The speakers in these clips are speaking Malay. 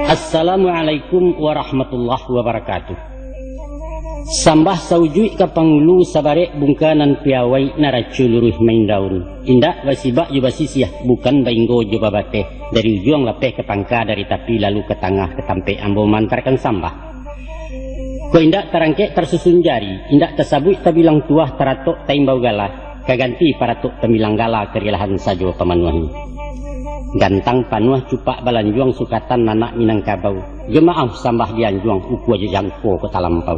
Assalamualaikum warahmatullahi wabarakatuh. Sambah saujui ka pangulu sabare bungkanan piawai naracu luruh main daun. Indak basibak juga sisiah bukan bainggo juga bate. Dari ujung lapeh ke pangka dari tapi lalu ke tengah ke tampe ambo mantarkan sambah. Ko indak tarangke tersusun jari, indak tersabui tabilang tuah teratok taimbau galah. Kaganti paratok tamilang galah kerilahan sajo pamanuahi. Gantang panuah cupak balanjuang sukatan nanak minangkabau. Gemaaf sambah dianjuang uku aja jangko ke talampau.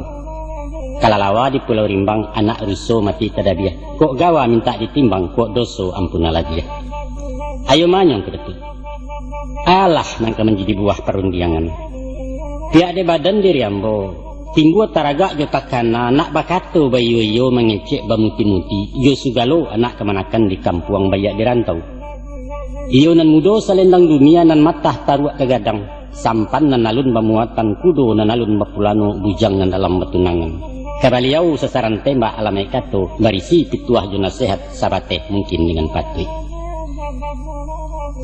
Kalalawa di Pulau Rimbang anak ruso mati tadabiah. Kok gawa minta ditimbang, kok doso ampuna lagi ya. Ayo manyong ke detik. Alah nangka menjadi buah perundiangan. Pihak de badan diri ambo. Tinggu taraga jo takana anak bakato bayu-yo mengecek bamuti-muti. Jo sugalo anak kemanakan di kampuang bayak dirantau. Iyo nan mudo salendang dunia nan matah taruak kegadang. Sampan nan alun bamuatan kudo nan alun bapulano bujang nan dalam betunangan. Kabaliau sasaran tembak alamai kato barisi pituah jo nasihat sabate mungkin dengan pati.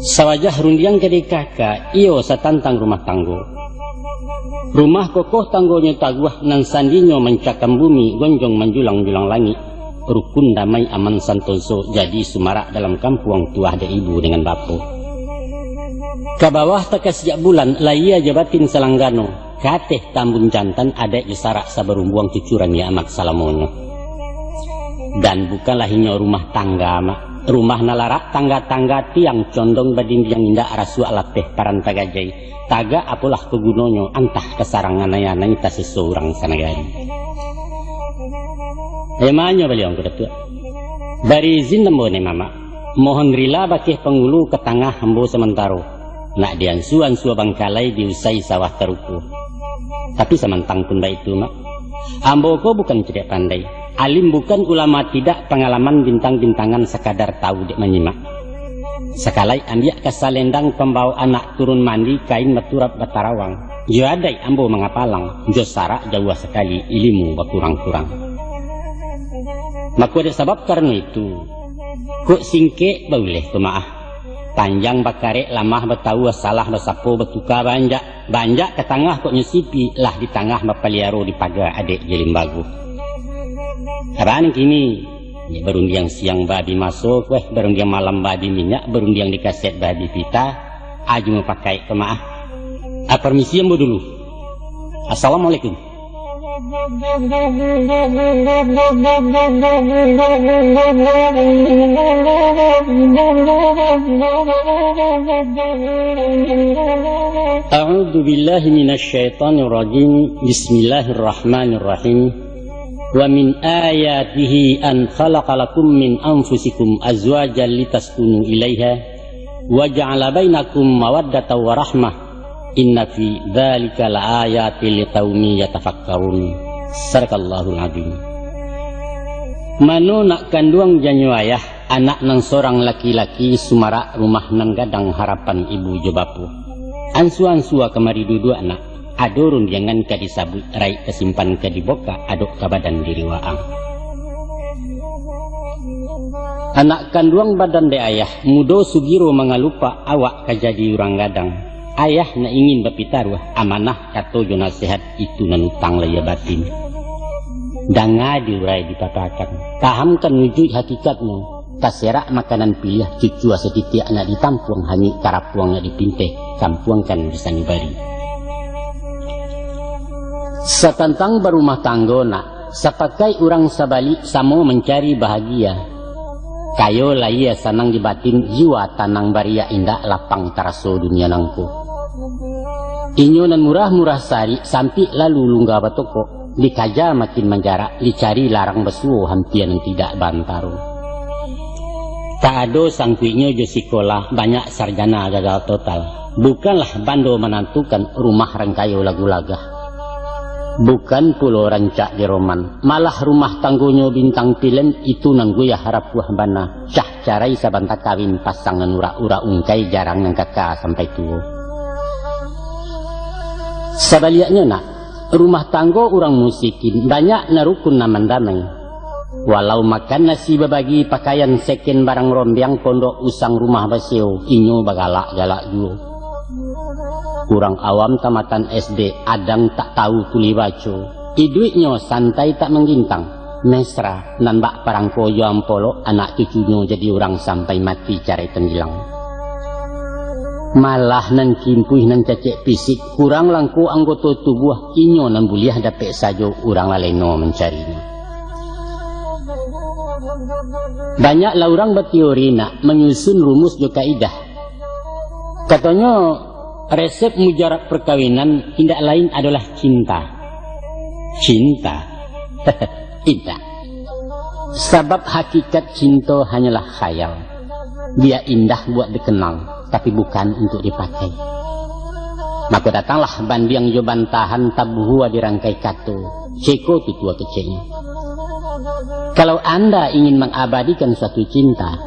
Sawajah rundiang kede kakak iyo satantang rumah tanggo. Rumah kokoh tanggonya taguah nan sandinyo mencakam bumi gonjong menjulang-julang langit. Rukun damai aman santoso jadi sumarak dalam kampung tuah de ibu dengan bapo. Kabawah takas sejak bulan laia jabatin salanggano. Kateh tambun jantan ada isarak sabarumbuang cucuran ya amat salamono. Dan bukanlah hinyo rumah tangga mak. Rumah nalarak tangga-tangga tiang condong badin yang indah rasu alateh parantagajai. Taga apalah kegunonyo antah kesarangan ayanay ta seseorang sanagari. Emanyo beliau kedatua. Dari izin nembone mama. Mohon rila bakih pengulu ke tengah hembo sementaro. Nak diansu-ansu bangkalai diusai sawah teruku. Tapi samantang pun baik itu mak. Ambo ko bukan tidak pandai. Alim bukan ulama tidak pengalaman bintang-bintangan sekadar tahu dek menyimak. Sekalai ambiak kasalendang pembawa anak turun mandi kain maturap batarawang. Jo adai ambo mengapalang. Jo sarak jauh sekali ilmu berkurang-kurang. Maku ada sebab karena itu. Kok singke boleh kemaah. Panjang bakare lamah betawa salah besapo betuka banjak. Banjak ke tengah kok nyusipi lah di tengah bapaliaro di pagar adek jelim bagu. Apaan kini? Ya, berundiang siang babi masuk, berundiang malam babi minyak, berundiang di kaset babi pita. Aju mau pakai kemaah. Permisi ambo dulu. Assalamualaikum. A'udzu billahi minasyaitonir rajim. Bismillahirrahmanirrahim. Wa min ayatihi an khalaqalakum min anfusikum azwajan litaskunu ilaiha wa ja'ala bainakum mawaddatan wa rahmah. Inna fi dzalika laayatil liqaumin yatafakkarun. Sadaqallahul azim. Mano nak kanduang janyu ayah anak nang sorang laki-laki sumarak rumah nang gadang harapan ibu jobapu. Ansu-ansua kemari dudu anak. Adorun jangan ka disabut rai kesimpan ka diboka adok ka badan diri waang. Anak kanduang badan de ayah mudo sugiro mengalupa awak kajadi urang gadang. Ayah na ingin bapitaruh amanah kato jo nasihat itu nanutang laya batin. Danga diurai dipatakan. Tahamkan wujud hakikatnya. Taserak makanan pilih cucu setitik anak ditampuang hani karapuangnya dipinteh. Kampuangkan bisa nibari. Satantang berumah tanggo nak. Sepakai orang sabalik samo mencari bahagia. Kayo laia sanang di batin jiwa tanang baria indah lapang taraso dunia nangko. Inyo nan murah-murah sari sampai lalu lunggah batoko. Dikaja makin menjarak, dicari larang besuo hampian yang tidak bantaro. Tak ado sangkuinyo jo sekolah banyak sarjana gagal total. Bukanlah bando menantukan rumah rangkayo lagu-lagah. Bukan pulau rancak di roman. Malah rumah tanggunyo bintang film itu nangguya harap buah bana. Cah carai sabanta kawin pasangan ura-ura ungkai jarang nang kakak sampai tua. Sabaliaknya nak, rumah tanggo orang musikin banyak narukun naman damai. Walau makan nasi berbagi pakaian seken barang rombiang pondok usang rumah basio inyo bagalak-galak dulu. Kurang awam tamatan SD adang tak tahu tuli baco. Iduitnyo santai tak menggintang. Mesra nambak parangko yo ampolo anak cucunyo jadi orang sampai mati cari tenggilang. Malah nan kimpuih nan cacek fisik kurang langku anggota tubuh inyo nan buliah dapet sajo orang laleno mencarinya. Banyaklah orang berteori nak menyusun rumus jo kaidah. Katanya resep mujarab perkawinan tidak lain adalah cinta. Cinta. Tidak. Sebab hakikat cinta hanyalah khayal. Dia indah buat dikenal, tapi bukan untuk dipakai. Maka datanglah bandiang jo bantahan tabuhua dirangkai kato. Ceko tutua kecilnya. Kalau Anda ingin mengabadikan suatu cinta,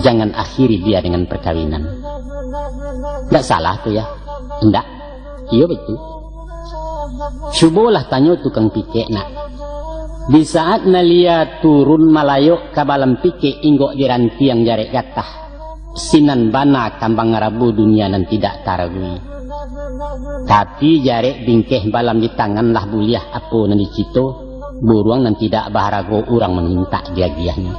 jangan akhiri dia dengan perkawinan. Tidak salah tuh ya. Tidak. Iya betul. Cobalah tanya tukang pikir nak. Di saat nalia turun malayok kabalam pikir inggok diranti yang jarek gatah. Sinan bana kambang ngarabu dunia nan tidak taragui. Tapi jarek bingkeh balam di tangan lah buliah apa nan dicito. Buruang nan tidak baharago orang meminta dia-dianya.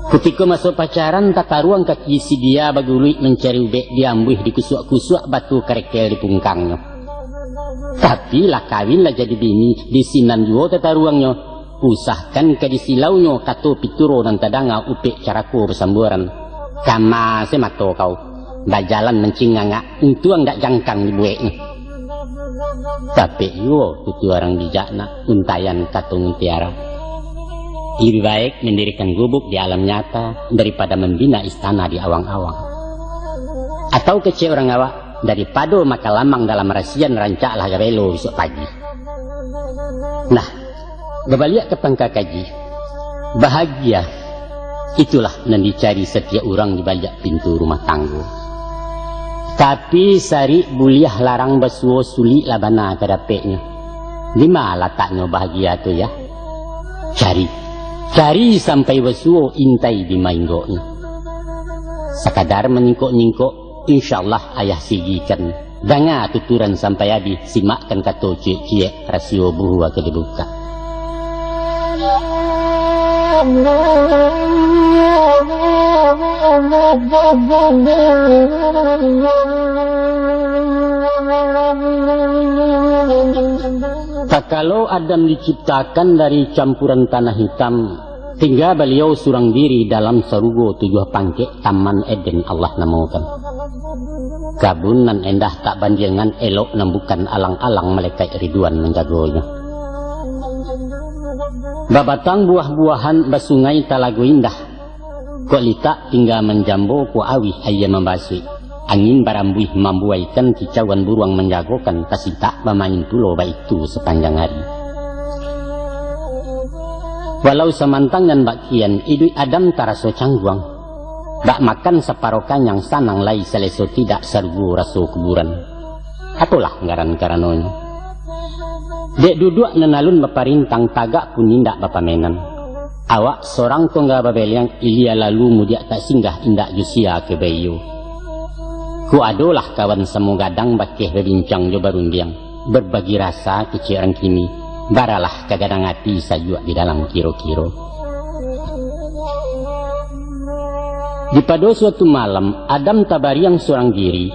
Ketika masuk pacaran tata ruang kaki si dia bagului mencari ubek diambuih di kusuak-kusuak batu kerekel di pungkangnya. Tapi lah kawin lah jadi bini di sinan juga tata ruangnya. Usahkan ke di silaunya kato pituro dan tadanga upek caraku bersamburan. Kama semato kau. Bajalan mencinganga untuang dak jangkang di bueknya. Tapi yo itu orang bijakna untayan katung tiara. Lebih baik mendirikan gubuk di alam nyata daripada membina istana di awang-awang. Atau kece orang awak daripada maka lamang dalam rasian rancaklah gabelo besok pagi. Nah, gebaliak ke pangka kaji. Bahagia itulah yang dicari setiap orang di balik pintu rumah tangga. Tapi sari buliah larang basuo suli labana kadapeknya. Di mana letaknya bahagia tu ya? Cari sampai basuo intai di mainggoknya. Sekadar menyingkok-nyingkok, insyaallah ayah sigikan. Danga tuturan sampai habis, simakkan kata cik-cik rasio buhua ke dibuka. Tak kalau Adam diciptakan dari campuran tanah hitam, tinggal beliau surang diri dalam sarugo 7 pangkek Taman Eden Allah namakan. Kabun nan endah tak bandingan elok nan bukan alang-alang malaikat Ridwan menjagonya. Babatang buah-buahan basungai talagu indah. Kok litak tinggal menjambo ku awih ayam membasui. Angin barambuih membuaikan kicauan buruang menjagokan tasita memain tulo baik itu sepanjang hari. Walau semantang dan bakian idui Adam taraso cangguang. Bak makan separokan yang sanang lai seleso tidak serbu raso kuburan. Atulah ngaran-karanonya. Dek duduk nenalun baparintang tagak pun indak bapamenan. Awak seorang tongga babeliang ilia lalu mudiak tak singgah indak jusia ke bayu. Ku adolah kawan semu gadang bakeh berbincang jo barundiang. Berbagi rasa keciran kini. Baralah kagadang hati sajuak di dalam kiro-kiro. Di pada suatu malam Adam tabariang seorang diri.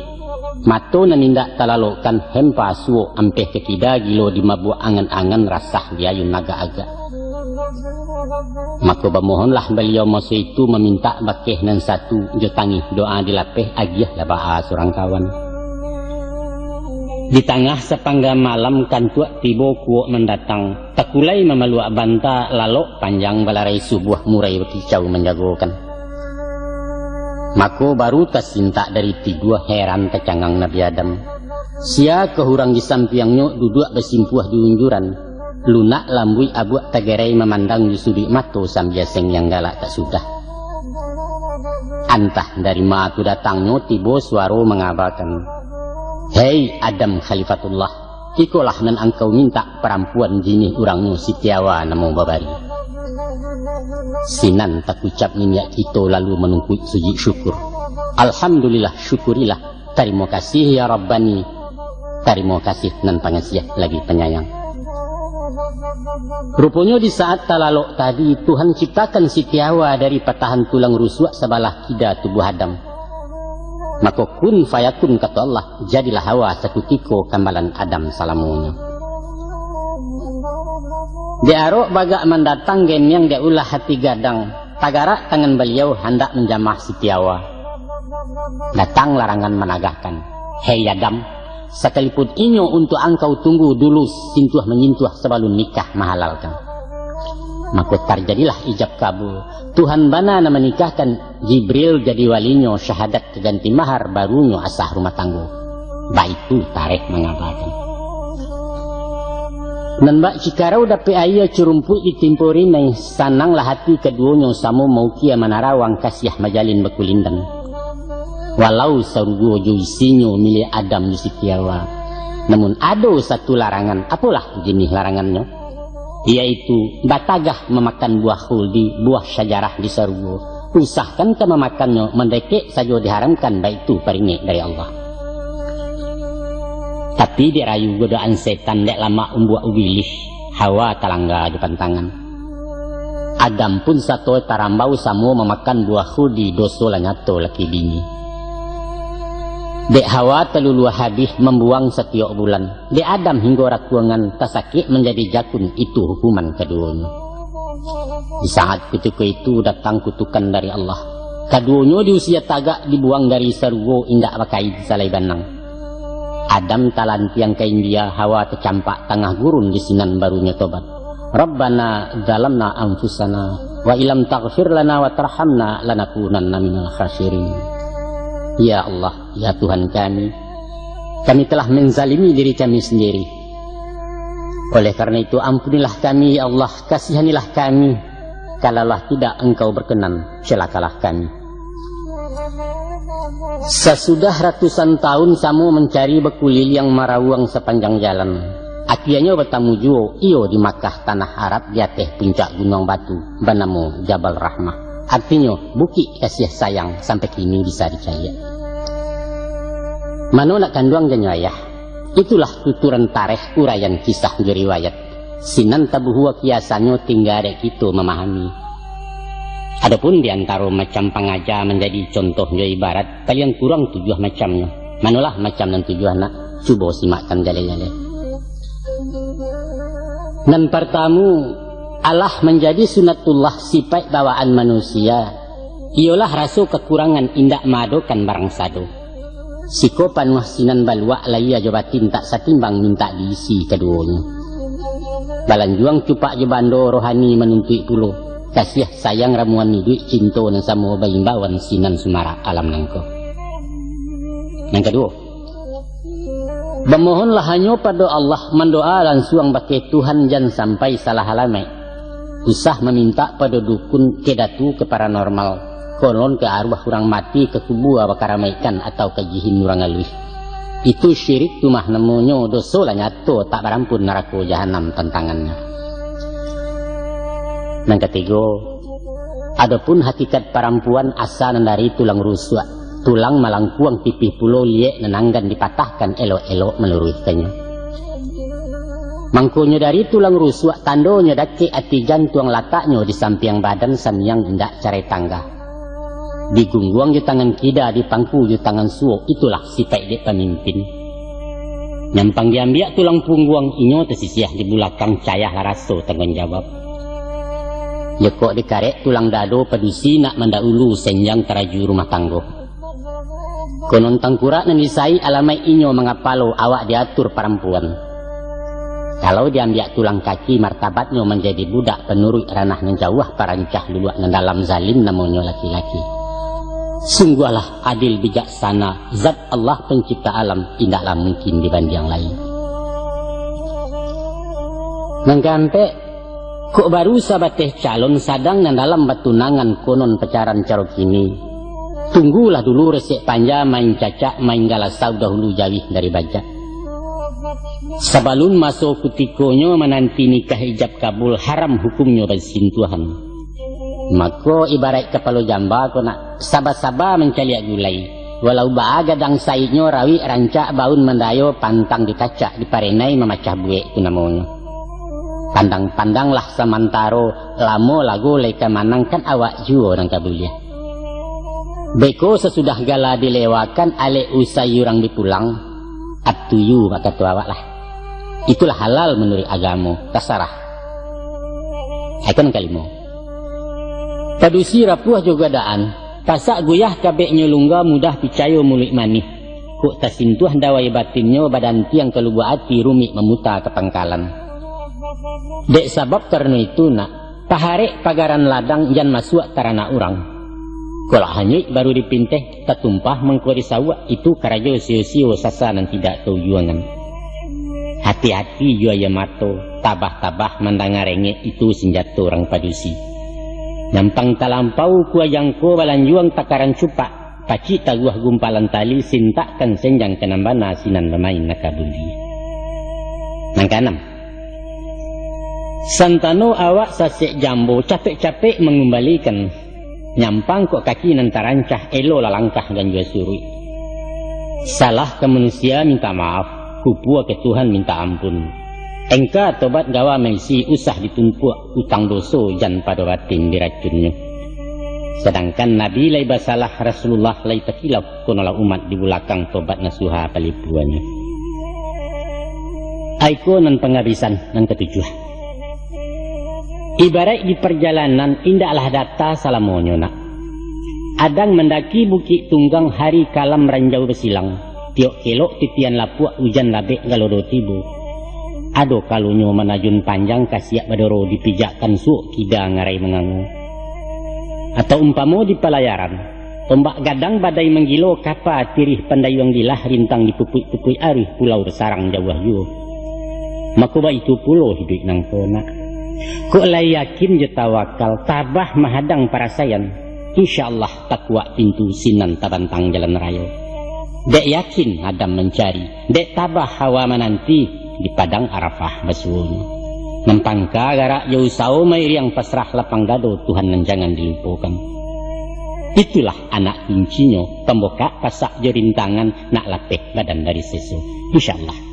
Mato nanindak talalokan hempa suo ampeh kekida gilo di mabuak angan-angan rasah diayun naga-aga. Maka bermohonlah beliau masa itu meminta bakeh nan satu jotangi doa dilapeh agiah labaa seorang kawan. Di tengah sepangga malam kantuak tibo kuok mendatang. Takulai memaluak banta lalok panjang balarai subuh murai berkicau menjagokan. Maka baru tersinta dari tiga heran tercangang Nabi Adam. Sia kehurang di sampiangnya duduk bersimpuah di unjuran. Lunak lambui abuak tagerai memandang di sudut mato sambil seng yang galak tak sudah. Antah dari matu datangnya tiba suara mengabarkan. Hei Adam Khalifatullah, ikolah nan engkau minta perempuan jini urangmu sitiawa namo babari. Sinan tak ucap minyak kita lalu menunggu sujud syukur. Alhamdulillah, syukurilah. Terima kasih ya Rabbani. Terima kasih nan pengasih lagi penyayang. Rupanya di saat talalok tadi Tuhan ciptakan sitiawa dari patahan tulang rusuk sebelah kida tubuh Adam. Maka kun fayakun kata Allah, jadilah Hawa seketika kambalan Adam salamunya. Diarok bagak mendatang gen yang dia ulah hati gadang, tagarak tangan beliau hendak menjamah sitiawa. Datang larangan menagahkan, hei Adam, sekalipun inyo untuk engkau tunggu dulu sintuh menyentuh sebelum nikah mahalalkan. Maka terjadilah ijab kabul. Tuhan bana na menikahkan Jibril jadi walinya syahadat keganti mahar barunya asah rumah tangga. Baitu tarikh mengabarkan. Dan bak cikarau dapat ayah curumput ditimpuri nai sananglah hati keduanya sama mau kia manarawang kasih majalin bekulindan. Walau sarugo joisinyo milik Adam Yusitiawa. Namun ada satu larangan, apalah jenis larangannya? Yaitu batagah memakan buah khuldi, buah syajarah di sarugo. Usahkan ke memakannya, mendekek saja diharamkan, baik itu peringit dari Allah. Tapi dirayu godaan setan dek lama umbuak ubilih, Hawa talangga depan tangan. Adam pun satu tarambau samo memakan buah khuldi doso lanyato laki bini. Dek Hawa telulu habis membuang setiap bulan. Dek Adam hingga rakuangan tasakit menjadi jakun, itu hukuman keduanya. Di saat ketika itu datang kutukan dari Allah. Keduanya di usia tagak dibuang dari sarugo indak pakai salai banang. Adam talan tiang kain dia, Hawa tercampak tengah gurun di sinan barunya tobat. Rabbana zalamna anfusana wa ilam taghfir lana wa tarhamna lanakunanna minal khasirin. Ya Allah, ya Tuhan kami telah menzalimi diri kami sendiri. Oleh karena itu ampunilah kami ya Allah, kasihanilah kami. Kalaulah tidak engkau berkenan, celakalah kami. Sesudah ratusan tahun Samu mencari bekulil yang marawang sepanjang jalan. Akhirnya bertemu juo iyo di Makkah tanah Arab di atas puncak gunung batu bernama Jabal Rahmah. Artinya bukit kasih sayang sampai kini bisa dicaya. Mano nak kanduang dan ayah. Itulah tuturan tarikh uraian kisah di riwayat. Sinan tabuhua kiasannya tinggal ada kita memahami. Adapun diantara macam pengajar menjadi contoh dari ibarat kalian kurang tujuh macamnya. Manolah macam dan tujuh anak cuba simakkan jale-jale. Dan pertama Allah menjadi sunatullah sifat bawaan manusia. Ialah rasa kekurangan indak madokan barang sado. Sikopan wahsinan balwa laya jabatin tak satimbang minta diisi keduanya. Balanjuang cupak jebando rohani menuntut pulo. Kasih sayang ramuan duit cinta dan sama bayimbawan sinan sumara alam nangko. Yang kedua, memohonlah hanya pada Allah mendoa langsung bakai Tuhan jangan sampai salah halamai. Usah meminta pada dukun kedatu ke paranormal, konon ke arwah orang mati ke kubur bakaramaikan atau ke jihin orang alus. Itu syirik tumah namanya dosa lah nyato tak berampun neraka jahanam tantangannya. Yang ketiga, adapun hakikat perempuan asal dari tulang rusuk, tulang malangkuang pipih pulau liek nenanggan dipatahkan elok-elok meluruskannya. Mangkunya dari tulang rusuk tandonya daki ati jantung lataknya di samping badan sanyang indak carai tangga. Digungguang di tangan kida, di pangku di tangan suo, itulah sifat dia pemimpin. Nyampang diambil tulang pungguang inyo tersisiah di belakang cayah laraso tanggung jawab. Yekok dikarek tulang dado pedusi nak mendahulu senjang teraju rumah tanggo. Konon tangkurak nan disai alamai inyo mengapalo awak diatur perempuan. Kalau diambil tulang kaki martabatnya menjadi budak penurut ranah menjauh parancah luluak dalam zalim namanya laki-laki. Sungguhlah adil bijaksana zat Allah pencipta alam tidaklah mungkin dibanding yang lain. Menggampe kok baru sabateh calon sadang dan dalam batunangan konon pacaran carok ini. Tunggulah dulu resik panja main cacak main galasau dahulu jauh dari bajak. Sabalun masuk kutikonyo menanti nikah ijab kabul haram hukumnya bersentuhan. Maka ibarat kepala jamba ko nak sabar-sabar mencaliak gulai. Walau baaga dang saidnya rawi rancak baun mendayo pantang dikacak diparenai memacah buek ku namanya. Pandang-pandanglah samantaro lamo lagu leka manangkan awak juo nang kabulia. Beko sesudah gala dilewakan ale usai yurang dipulang up to you maka tu awak lah. Itulah halal menurut agama tasarah. Akan kalimo. Padusi rapuh juga daan. Pasak guyah kabeknya lungga mudah picayo mulik manih. Kuk tasintuh dawai batinnya badan tiang kelubu hati rumik memuta ke pangkalan. Dek sabab karena itu nak paharek pagaran ladang jan masuk tarana orang. Kalau hanya baru dipinteh tertumpah mengkori sawak itu karajo sio-sio sasa dan tidak tujuangan. Hati-hati jua ya mato tabah-tabah mendengar rengek itu senjata orang padusi. Nampang talampau kuah jangko balanjuang takaran cupak. Paci taguah gumpalan tali sintakkan senjang kenambana sinan bermain nakabuli. Nangkanam. Santano awak sasek jambo capek-capek mengembalikan. Nyampang kok kaki nan tarancah elo lalangkah dan jua surui. Salah ke manusia minta maaf. Kupua ke Tuhan minta ampun. Engka tobat gawa mengisi usah ditumpuk utang doso jan pada batin diracunnya. Sedangkan Nabi lai basalah Rasulullah lai takilaf konolah umat di belakang tobat nasuha palipuannya. Aiko nan penghabisan nan ketujuh. Ibarat di perjalanan indahlah data salamonyo nak. Adang mendaki bukit tunggang hari kalam ranjau bersilang. Tiok kelok titian lapuak hujan labek galodo tibu. Ado kalunyo manajun panjang kasiak badoro dipijakkan suuk kida ngarai mengangu. Atau umpamo di pelayaran, ombak gadang badai menggilo kapa tirih pandayuang dilah rintang dipupui-pupui arih pulau bersarang jauh yuh. Makuba itu pulau hidup nang kona. Kok lai yakin je tawakal tabah mahadang parasayan. Insyaallah takwa pintu sinan tabantang jalan raya. Dek yakin Adam mencari, dek tabah hawa menanti di padang Arafah basuhnya. Nampangka garak jauh sao mairi yang pasrah lapang gado Tuhan dan jangan dilupakan. Itulah anak kuncinya, pembuka pasak jorin tangan nak lapeh badan dari sesu. Insyaallah.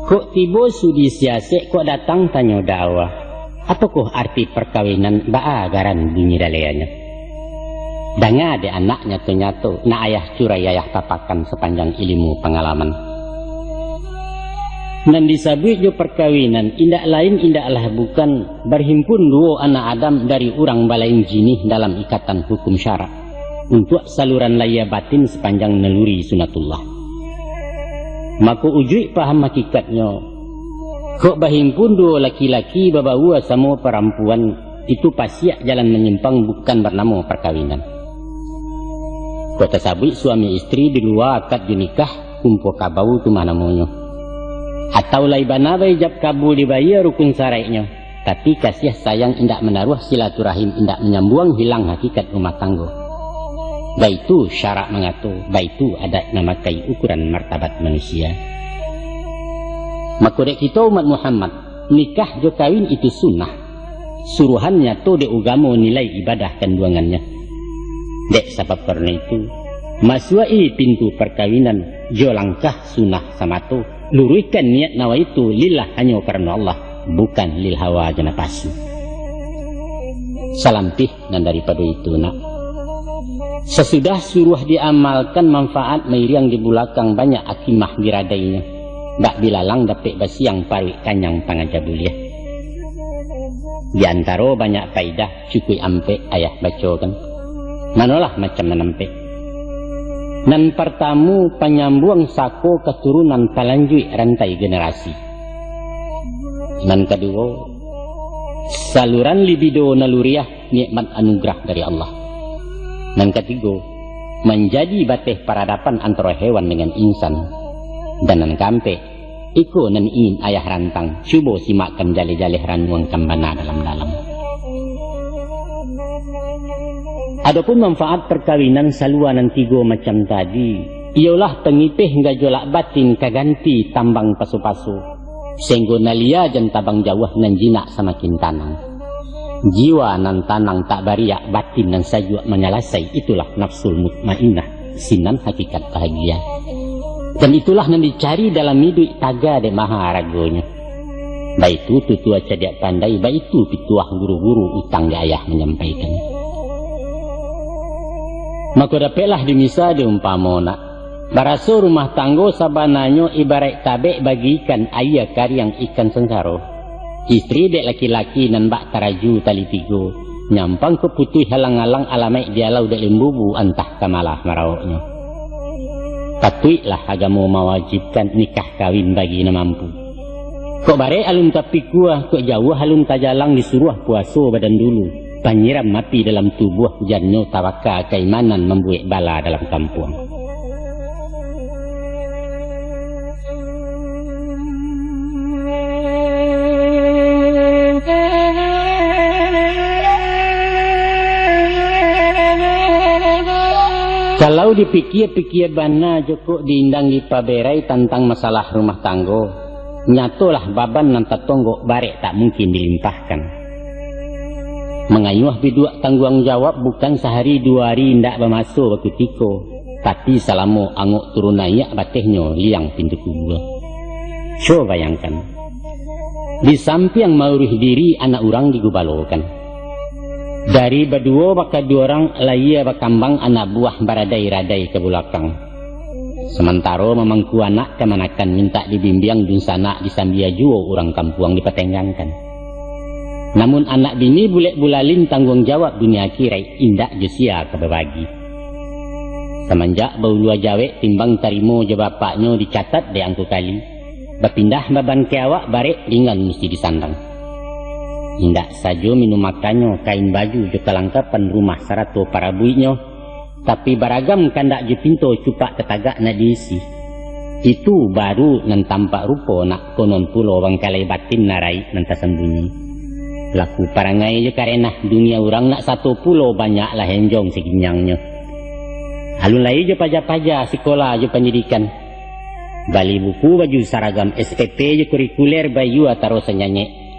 Kok tiba sudi siasek kok datang tanya dakwah. Apakah arti perkawinan baagaran bunyi daleanya? Danga de anaknya ternyata na ayah curai ayah papakan sepanjang ilmu pengalaman. Dan disabui jo perkawinan indak lain indaklah bukan berhimpun dua anak Adam dari orang balain jinih dalam ikatan hukum syarak untuk saluran laya batin sepanjang naluri sunatullah. Maka ujui paham hakikatnya. Kok berhimpun dua laki-laki babawa sama perempuan itu pasiak jalan menyimpang bukan bernama perkawinan. Kok tersabui suami istri di luar akad nikah kumpul kabau tu mana monyo. Atau laibana ijab kabul dibayar rukun syarainya. Tapi kasih sayang indak menaruh silaturahim indak menyambung hilang hakikat rumah tangga. Baitu syarak mengatur, baitu adat namakai ukuran martabat manusia. Maka dek kita umat Muhammad, nikah jo kawin itu sunnah. Suruhannya to de ugamo nilai ibadah kanduangannya. Dek sebab karena itu, masuai pintu perkawinan jo langkah sunnah sama to. Luruskan niat nawa itu lillah hanya karena Allah, bukan lil hawa janapasu. Salampih dan daripada itu nak. Sesudah suruh diamalkan manfaat mairiang di belakang banyak akimah biradainya. Bak bilalang dapet basiang parwi kanyang pangajabuliah. Di antara banyak faidah cukui ampe ayah bacokan. Manalah macam menampe. Nan pertamu penyambung sako keturunan palanjui rantai generasi. Nan kedua, saluran libido naluriah nikmat anugerah dari Allah. Dan ketiga, menjadi bateh peradaban antara hewan dengan insan. Dan yang keempat, Iko nan ingin ayah rantang, cuba simakkan jalih-jalih ranuang kambana dalam-dalam. Adapun manfaat perkawinan saluanan tiga macam tadi, ialah pengipih gajolak batin kaganti tambang pasu-pasu. Sehingga nalia jan tabang jauh nan jinak semakin tanang. Jiwa nan tanang tak bariak, batin nan sajua menyalasai, itulah nafsul mutmainnah, sinan hakikat bahagia. Dan itulah yang dicari dalam hidup taga de maha ragonya. Baik itu tutua cadiak pandai, baik itu pituah guru-guru utang di ayah menyampaikan. Maka dapatlah dimisa diumpamona. Baraso rumah tanggo sabananyo ibarat tabek bagi ikan ayah karyang ikan sengsaro. Istri dek laki-laki nan bak taraju tali tigo. Nyampang keputih halang-halang alamai dialau dek lembubu antah kamalah marauknya. Patuiklah agama mewajibkan nikah kawin bagi na mampu. Kok bare alun tapi kuah, kok jauh alun tajalang disuruh puasa badan dulu. Panyiram api dalam tubuh janyo tawaka keimanan membuat bala dalam kampung. Kalau dipikir-pikir bana joko diindang di paberai tentang masalah rumah tanggo, nyatolah baban nan tatonggo barek tak mungkin dilimpahkan. Mengayuh bidua tanggung jawab bukan sehari dua hari ndak bermasuk wakutiko, tapi selama anguk turun naik batehnya liang pintu kubur. Coba bayangkan, di samping maurih diri anak orang digubalokan. Dari berdua baka dua orang laia bakambang anak buah baradai-radai ke belakang. Sementara memangku anak kemanakan minta dibimbing dun sana disambia juo orang kampuang dipatenggangkan. Namun anak bini bulet bulalin tanggung jawab dunia akhirat indak jusia kebebagi. Semenjak baulua jawek timbang tarimo je bapaknya dicatat de angku kali. Berpindah baban ke awak barek ringan mesti disandang. Indak saja minum makannya, kain baju je kelengkapan rumah sarato para buiknya, tapi beragam kandak je pintu cupak tetagak nak diisi. Itu baru nan tampak rupa nak konon pulau bangkalai batin narai nan tersembunyi. Laku parangai je karena dunia orang nak satu pulau banyaklah henjong seginyangnya. Alun lain je paja-paja sekolah je pendidikan. Bali buku baju seragam SPP je kurikuler bayu atau senyanyi.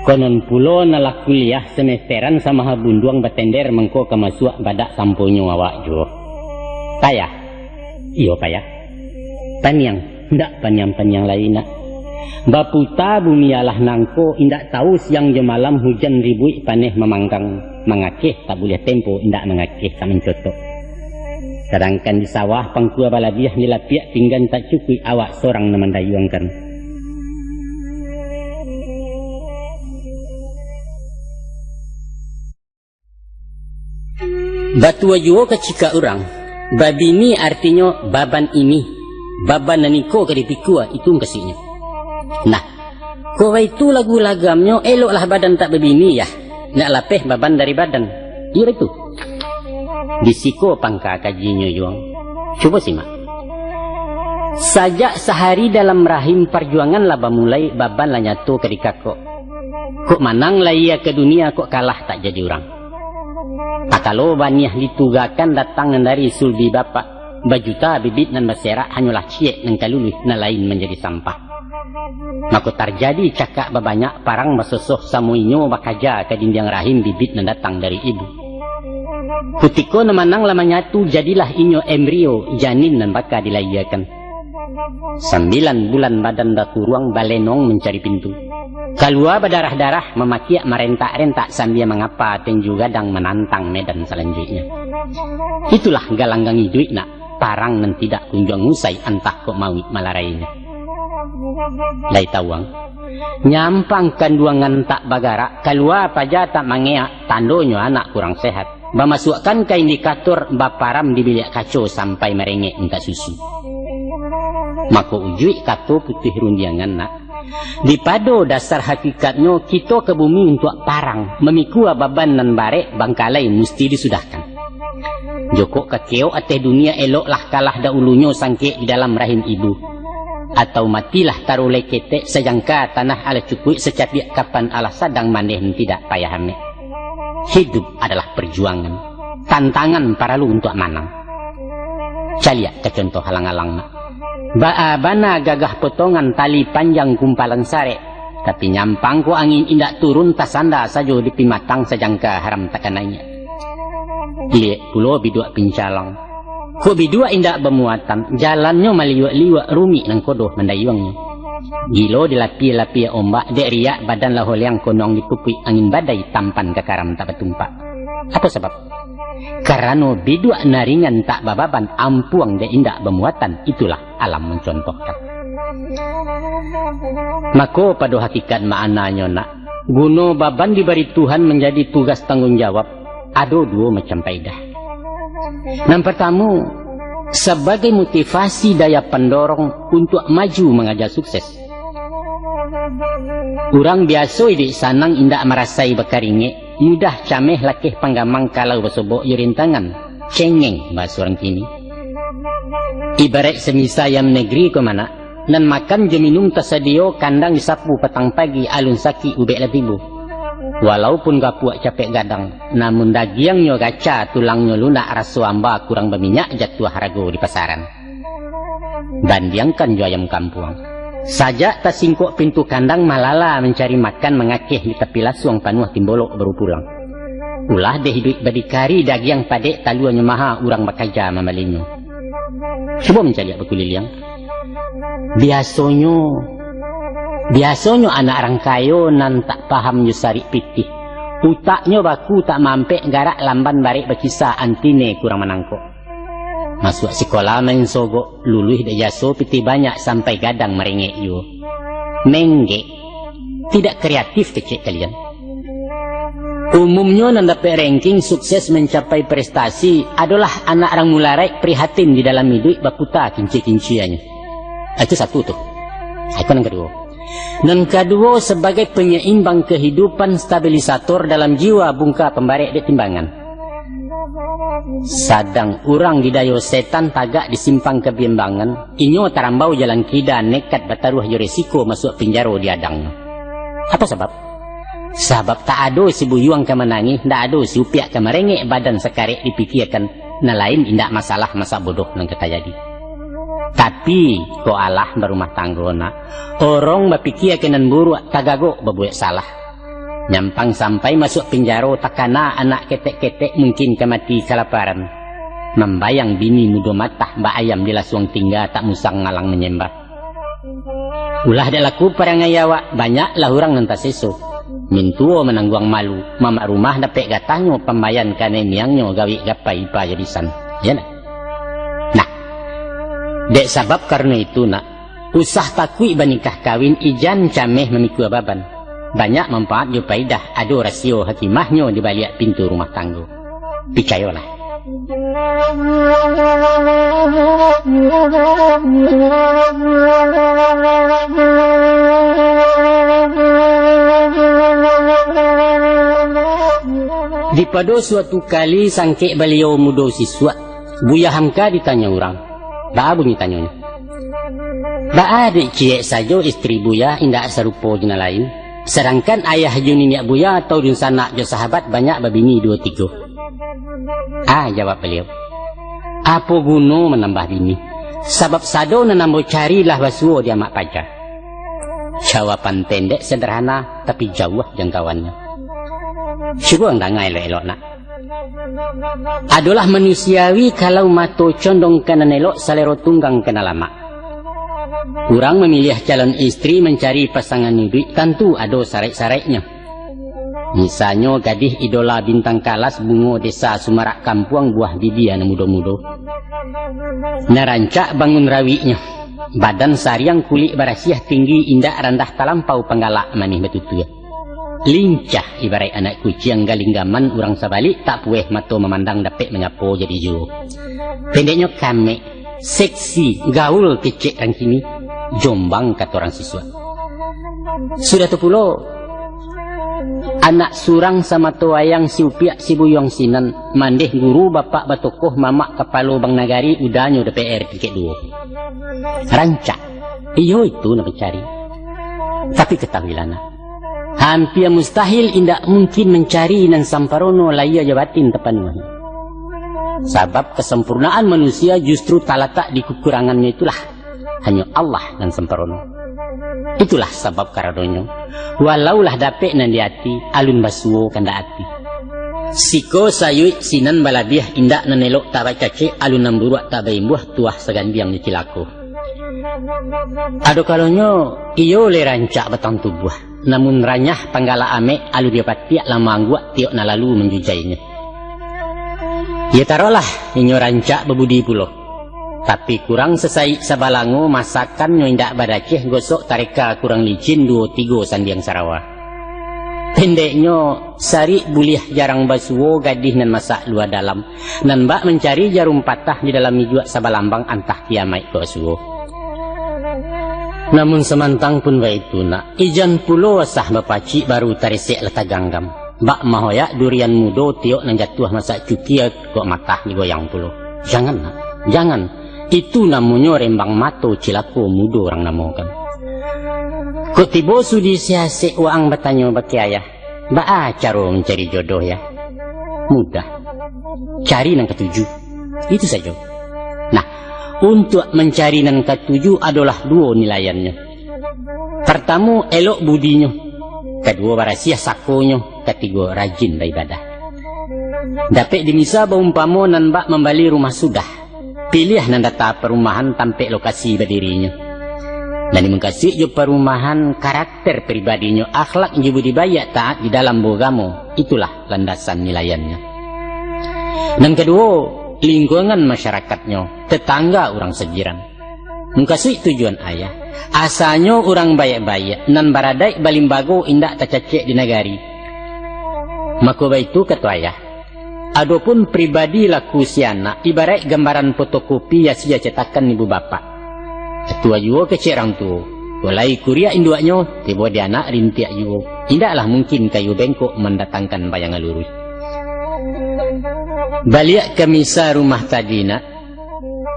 Konon pulo nalak kuliah semesteran sama habunduang batender mengko kemasuk badak samponyo awak jo. Payah? Iyo payah. Panyang, ndak panyang-panyang lain nak. Baputa bumi alah nangko indak tahu siang je malam hujan ribui paneh memanggang. Mengakeh tak boleh tempo indak mengakeh tak mencotok. Sedangkan di sawah pangkua balabiah nilapiak pinggan tak cukup awak seorang namandayuangkan. Batu wajuo kecika orang. Babi ni artinya baban ini. Baban naniko kadipikua itu kasihnya. Nah, kowe itu lagu lagamnya eloklah badan tak berbini ya. Nak lapeh baban dari badan. Iya itu. Disiko pangka kajinya juang. Coba simak. Sajak sehari dalam rahim perjuangan laba mulai baban lah nyatu kadikako. Kok manang lah ia ke dunia kok kalah tak jadi orang. Tak kalau baniah ditugakan datang dari sulbi bapak. Bajuta bibit nan berserak hanyalah ciek nan kaluluh nan lain menjadi sampah. Maka terjadi cakap banyak parang basosoh samuinyo bakaja ke dinding rahim bibit nan datang dari ibu. Kutiko namanang lama nyatu jadilah inyo embrio janin nan baka dilayakan. 9 bulan badan datu ruang balenong mencari pintu. Kalua berdarah-darah memakiak merentak-rentak sambil mengapa tenju gadang menantang medan selanjutnya. Itulah galanggang hidup nak parang nan tidak kunjung usai antah kok mawit malarainya. Lai tawang nyampangkan duangan tak bagara kalua paja tak mangeak tandonyo anak kurang sehat. Memasukkan ke indikator baparam di bilik kaco sampai merengek minta susu. Maka ujui kato putih rundiangan nak. Di pado dasar hakikatnya kita ke bumi untuk parang memikua baban nan barek bangkalai mesti disudahkan. Joko kekeo ateh dunia eloklah kalah dahulunya sangke di dalam rahim ibu. atau matilah tarulai ketek sejangka tanah ala cukui secapiak kapan ala sadang maneh tidak payah amik. Hidup adalah perjuangan, tantangan para lu untuk manang. Caliak ke contoh halang-halang nak. Bana gagah potongan tali panjang kumpalan sare, tapi nyampang ko angin indak turun tasanda sajo di pimatang sejangka haram takananya. Lihat pulo bidua pincalang. Ko bidua indak bermuatan, jalannya maliwak-liwak rumi nang kodoh mendayungnya. Gilo dilapi-lapi ombak, dek riak badan lahol yang konong dipupui angin badai tampan ke karam tak bertumpak. Apa sebab? Karena bidua naringan tak bababan ampuang dek indak bermuatan, itulah alam mencontohkan. Maka pada hakikat maknanya nak, guna baban diberi Tuhan menjadi tugas tanggung jawab, ada dua macam faedah. Yang pertama, sebagai motivasi daya pendorong untuk maju mengajar sukses. Orang biasa di sanang indak merasai bekaringek, mudah cameh lakih panggamang kalau bersobok yurintangan, cengeng bahasa orang kini. Ibarat semisa yang negeri ke mana, nan makan je minum tersedia kandang disapu petang pagi alun saki ubek labibu. Walaupun gapuak capek gadang, namun dagingnya gaca, tulangnya lunak, rasa amba kurang berminyak jatuh harga di pasaran. Bandingkan jo ayam kampung. Sajak tak singkuk pintu kandang malala mencari makan mengakeh di tepi lasuang panuh timbolok baru pulang. Ulah deh hidup berdikari daging padek taluannya maha urang bakaja mamalinyo. Cuba mencari apa kuliliang. Biasanya anak orang kayo nan tak paham yusari pitih. Utaknya baku tak mampek garak lamban barik berkisah antine kurang menangkuk. Masuk sekolah main sogok, luluh dah jaso pitih banyak sampai gadang merengek yo. Menggek, tidak kreatif kecil kalian. Umumnya nan dapat ranking sukses mencapai prestasi adalah anak orang mularai prihatin di dalam hidup bakuta kinci-kinciannya. Itu satu tuh. Itu yang kedua. Dan kedua sebagai penyeimbang kehidupan stabilisator dalam jiwa bungka pembarek di timbangan. Sadang orang didayo setan tagak disimpang kebimbingan, inyo tarambau jalan kida nekat bataruh jo resiko masuk penjara di adang. Apa sebab? Sebab tak ada si buyuang kemenangi, tak ada si upiak kemerengek badan sekarek dipikirkan, na lain indak masalah masa bodoh nang ketajadi. Tapi ko Allah berumah tanggona, orang berpikir kenan buruk tagago berbuat salah. Nyampang sampai masuk penjara takana anak ketek-ketek mungkin kemati kelaparan. Membayang bini muda matah mbak ayam di lasuang tinggal tak musang ngalang menyembah. Ulah dah laku parangayawak banyaklah orang nanti sesu. Mintuo menangguang malu, mamak rumah dapat gatanyo pembayan kane miangnya gawi gapai ipa jadisan. Ya nak? Dek sebab karena itu nak, usah takui banikah kawin ijan cameh memikul baban. Banyak manfaat jo paidah, ada rasio hakimahnya di balik pintu rumah tangga. Percayalah. Di pada suatu kali sangkek beliau muda siswa, Buya Hamka ditanya orang. Ba bunyi tanyanya. Ba adik ciek saja istri Buya indak serupa jina lain. Sedangkan ayah juni niak Buya atau jun sanak jo sahabat banyak babini 2-3. Jawab beliau. Apa guna menambah bini? Sebab sado menambah carilah basuo dia mak pacar. Jawaban pendek sederhana tapi jauh jangkauannya. Cuba ndangai elok nak. Adalah manusiawi kalau mato condong kena nelok salero tunggang kena lama. Kurang memilih calon istri mencari pasangan hidup tentu ada sarai-sarainya. Misalnya gadis idola bintang kalas bungo desa Sumarak Kampuang buah bibian muda-muda. Nerancak bangun rawinya. Badan sariang kulit barasiah tinggi indah rendah talampau penggalak manih betutu. Lincah ibarat anak kucing galinggaman orang sabalik tak pueh mato memandang dapat menyapo jadi jo. Pendeknya kami seksi gaul kecek orang sini jombang kata orang siswa. Sudah tu pulo anak surang sama tuayang si upiak si buyong sinan mandeh guru bapak batokoh mamak kepala bang nagari udahnya udah PR tiket 2. Rancak Iyo itu nak mencari. Tapi ketahuilah nak, hampir mustahil indak mungkin mencari nan samparono laya jabatin terpenuhi. Sebab kesempurnaan manusia justru terletak di kekurangannya itulah. Hanya Allah nan samparono. Itulah sebab karadonyo. Walaulah dapet nan di hati, alun basuo kanda hati. Siko sayui sinan balabiah indak nan elok tabai cace, alun nan buruak tabai buah tuah segandiang ni cilako. Ado kalonyo iyo le rancak batang tubuh, namun ranyah panggala ame alu dia patiak lama angguk tiok na lalu menjujainya. Ya tarolah inyo rancak bebudi pulo, tapi kurang sesai sabalango masakan nyo indak badaceh gosok tareka kurang licin 2-3 sandiang Sarawak. Pendeknya sari buliah jarang basuo gadih nan masak luar dalam, nan bak mencari jarum patah di dalam mijua sabalambang antah kiamai ke basuo. Namun semantang pun baitu nak ijan pulo asah bapacik baru tarisek letak ganggam. Bak mahoyak durian mudo tiok nan jatuh masak cukia kok matah digoyang pulo. Jangan nak, jangan. Itu namanya rembang mato cilako mudo orang namakan. Kok tibo sudi siasek uang bertanya baki ayah. Ba caro mencari jodoh ya. Mudah. Cari nang ketujuh. Itu saja. Nah, untuk mencari nan ketujuh adalah 2 nilaiannya. Pertama, elok budinya. Kedua, barasiah sakonya. Ketiga, rajin beribadah. Dapat dimisa baumpamo nan bak membali rumah sudah. Pilih nan data perumahan tampek lokasi berdirinya. Dan mengkasih jo perumahan karakter pribadinya, akhlak je budidaya taat di dalam beragama. Itulah landasan nilaiannya. Dan kedua, lingkungan masyarakatnya, tetangga orang sejiran. Mengkasih tujuan ayah, asalnya orang baik-baik, nan baradai balimbago indak tercecek di negari. Maka itu kata ayah, adapun pribadi laku si anak, ibarat gambaran fotokopi yang sia cetakan ibu bapak. Tua juga kecil orang tu, walai kuria induaknya, tiba dia anak rintiak juga. Tidaklah mungkin kayu bengkok mendatangkan bayangan lurus. Balik ke misa rumah tadi nak,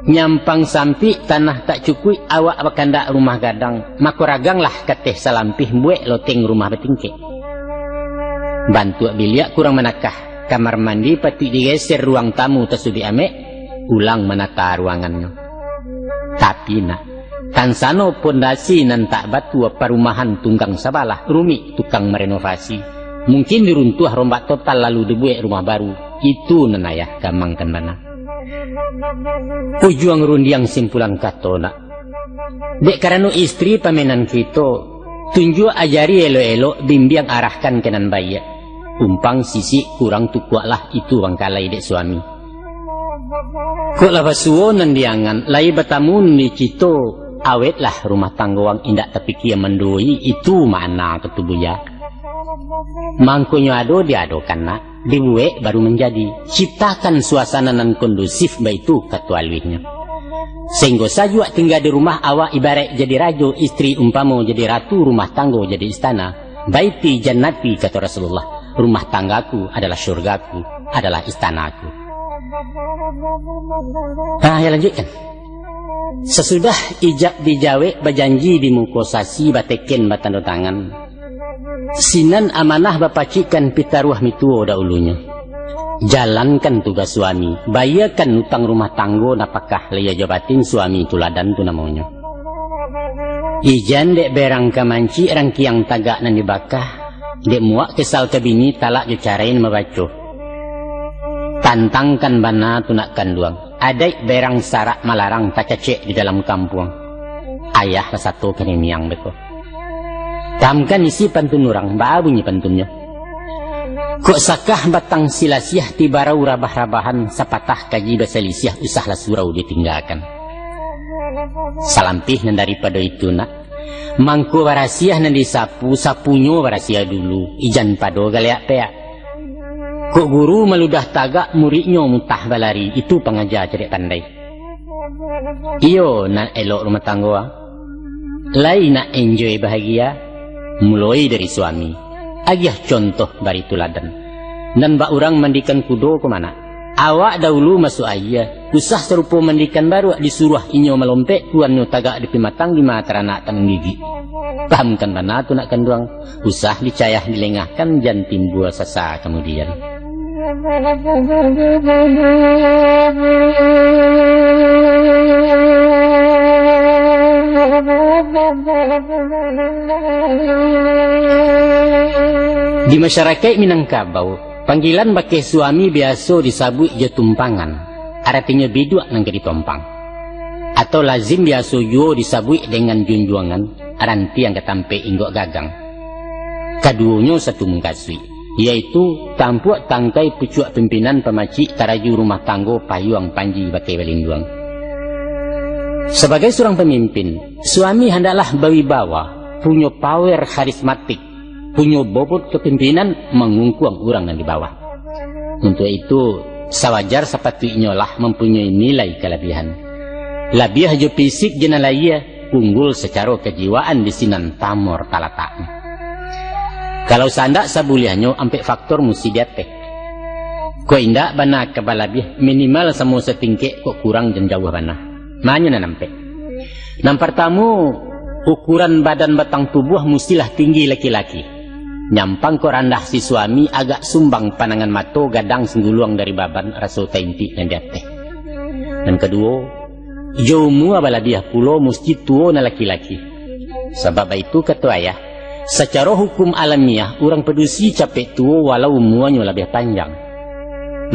nyampang sampi tanah tak cukui awak bakandak rumah gadang, maka raganglah kateh salampih buek loteng rumah betingkek. Bantu biliak kurang menakah, kamar mandi pati digeser ruang tamu tersudi amek, ulang menata ruangannya. Tapi nak, tansano pondasi nan tak batu perumahan tunggang sabalah, rumit tukang merenovasi. Mungkin diruntuh rombak total lalu dibuat rumah baru. Itu nenayah gamangkan mana. Ujuang rundiang simpulan kato nak. Dek karena istri pamenan kita, tunjuk ajari elo-elo bimbing arahkan kenan bayi. Umpang sisi kurang tukuaklah itu bangkalai dek suami. Kok lah basuo nan diangan, lai batamun di cito, awetlah rumah tangguang indak terpikir mendoi, itu mana ketubuya. Mangkunyo ado diadokan nak, dibuek baru menjadi. Ciptakan suasana nan kondusif baitu katualwihnya. Sehingga saja tinggal di rumah awak ibarat jadi rajo, istri umpamo jadi ratu, rumah tanggo jadi istana. Baiti jannati kata Rasulullah. Rumah tanggaku adalah syurgaku, adalah istanaku. Nah, ya lanjutkan. Sesudah ijab dijawe berjanji di mukosasi bateken batanda tangan. Sinan amanah bapacikan pitaruah mituo daulunya. Jalankan tugas suami, bayarkan utang rumah tanggo napakah leya jabatin suami tuladan tu namanya. Ijan dek berang kamanci rangkiang tagak nan dibakah. Dek muak kesal ke bini talak jecarain membaco. Tantangkan bana tunakkan duang. Adai berang sarak malarang tak cecek di dalam kampung. Ayah satu kenemiang beko. Tamkan isi pantun orang, ba bunyi pantunnya. Kok sakah batang silasiah tibarau rabah-rabahan sapatah kaji basalisiah usahlah surau ditinggalkan. Salampih nan daripada itu nak. Mangku warasiah nan disapu, sapunyo warasiah dulu. Ijan pado galeak peak. Kok guru meludah tagak muridnya mutah balari. Itu pengajar cerdik pandai. Iyo nak elok rumah tangga. Lai nak enjoy bahagia. Mulai dari suami. Agiah contoh bari tuladan. Dan bak orang mandikan kudo ke mana? Awak dahulu masuk ayah, usah serupa mandikan baru disuruh inyo melompek, tuannya tagak di pimatang di mata anak tangan gigi. Pahamkan bana tu nak kanduang, usah dicayah dilengahkan jan timbul sasa kemudian. Di masyarakat Minangkabau, panggilan bagi suami biasa disabut je tumpangan, artinya biduk nang ditompang. Atau lazim biasa juga disabut dengan junjuangan, aranti yang ketampe inggok gagang. Keduanya satu mengkasui, yaitu tampuak tangkai pucuk pimpinan pemacik taraju rumah tanggo payuang panji bagi balinduang. Sebagai seorang pemimpin, suami hendaklah berwibawa, punya power karismatik, punya bobot kepimpinan mengungkuang orang yang di bawah. Untuk itu, sewajar sepatutnya lah mempunyai nilai kelebihan. Lebih jo fisik jenalaya, unggul secara kejiwaan di sinan tamor talataknya. Kalau sandak sabuliahnya, ampe faktor mesti diatek. Ko indak bana kebalabih minimal semua setingkek kok kurang dan jauh bana. Manya nampe. Nampar tamu, ukuran badan batang tubuh mestilah tinggi laki-laki. Nyampang ko randah si suami agak sumbang panangan mato gadang sengguluang dari baban rasa tainti dan diateh. Dan kedua, jauh mua balabiah pulo mesti tua na laki-laki. Sebab itu kata ayah, secara hukum alamiah orang pedusi capek tua walau umuannya lebih panjang.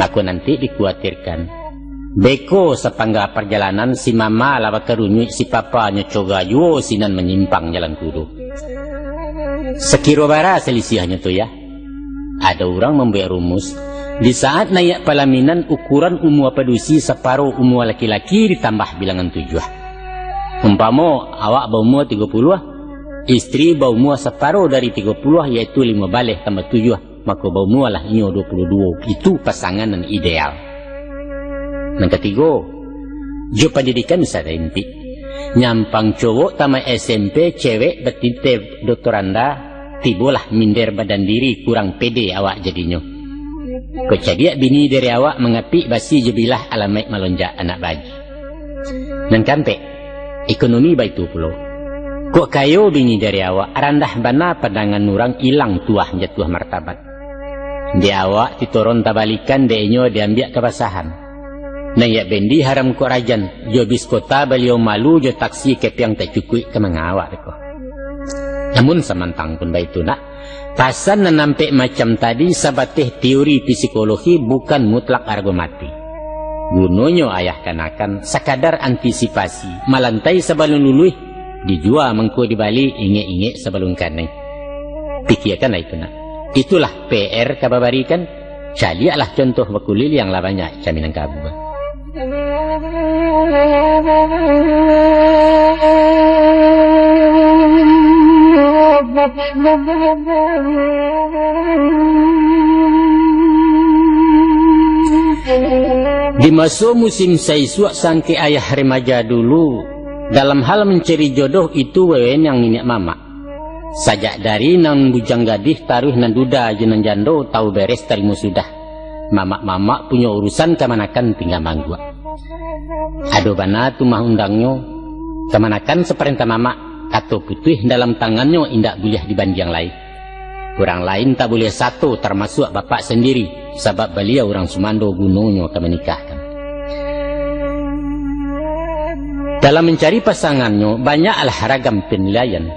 Maka nanti dikhawatirkan beko sepangga perjalanan si mama lawa kerunyuk si papa nyocoga yo sinan menyimpang jalan kudu. Sekiro bara selisihnya tu ya. Ada orang membuat rumus, di saat naik pelaminan ukuran umur pedusi separuh umur laki-laki ditambah bilangan 7. Umpama awak berumur 30, istri berumur separuh dari 30 yaitu 5 balik tambah 7, maka berumur lah inyo 22. Itu pasangan yang ideal. Yang ketiga, jo pendidikan bisa rimpi. Nyampang cowok tamat SMP, cewek betinte doktoranda, tibolah minder badan diri kurang pede awak jadinya. Kau cadia bini dari awak mengapi basi jebilah alamat melonjak anak bayi. Dan kampe, ekonomi baitu pulau. Kok kayo bini dari awak, arandah bana pandangan nurang hilang tuah jatuh martabat. Di awak titoron tabalikan denyo diambil kebasahan. Nah ya bendi haram ko rajan, jo bis kota beliau malu jo taksi kepiang tak cukup ke mengawak ko. Namun samantang pun baitu nak, pasan nampe macam tadi sabateh teori psikologi bukan mutlak argumati. Gunonyo ayah kanakan sekadar antisipasi, malantai sebelum luluh, dijual mengko di Bali inge-inge sebelum kanai. Pikirkan itu nak. Itulah PR kababarikan, calialah contoh bakulil yang labanya caminan kabu. Di masa musim saisuak sangke ayah remaja dulu, dalam hal mencari jodoh itu wewen yang minyak mama. Sajak dari nang bujang gadih taruh nan duda jenan jando tahu beres tarimu sudah. Mama-mama punya urusan kemanakan tinggal manggua. Ado bana tu mah undangnya kemanakan seperintah mama atau putih dalam tangannya indak boleh dibanding yang lain. Orang lain tak boleh satu termasuk bapak sendiri sebab beliau orang Sumando gunungnya kemenikahkan. Dalam mencari pasangannya banyaklah ragam penilaian.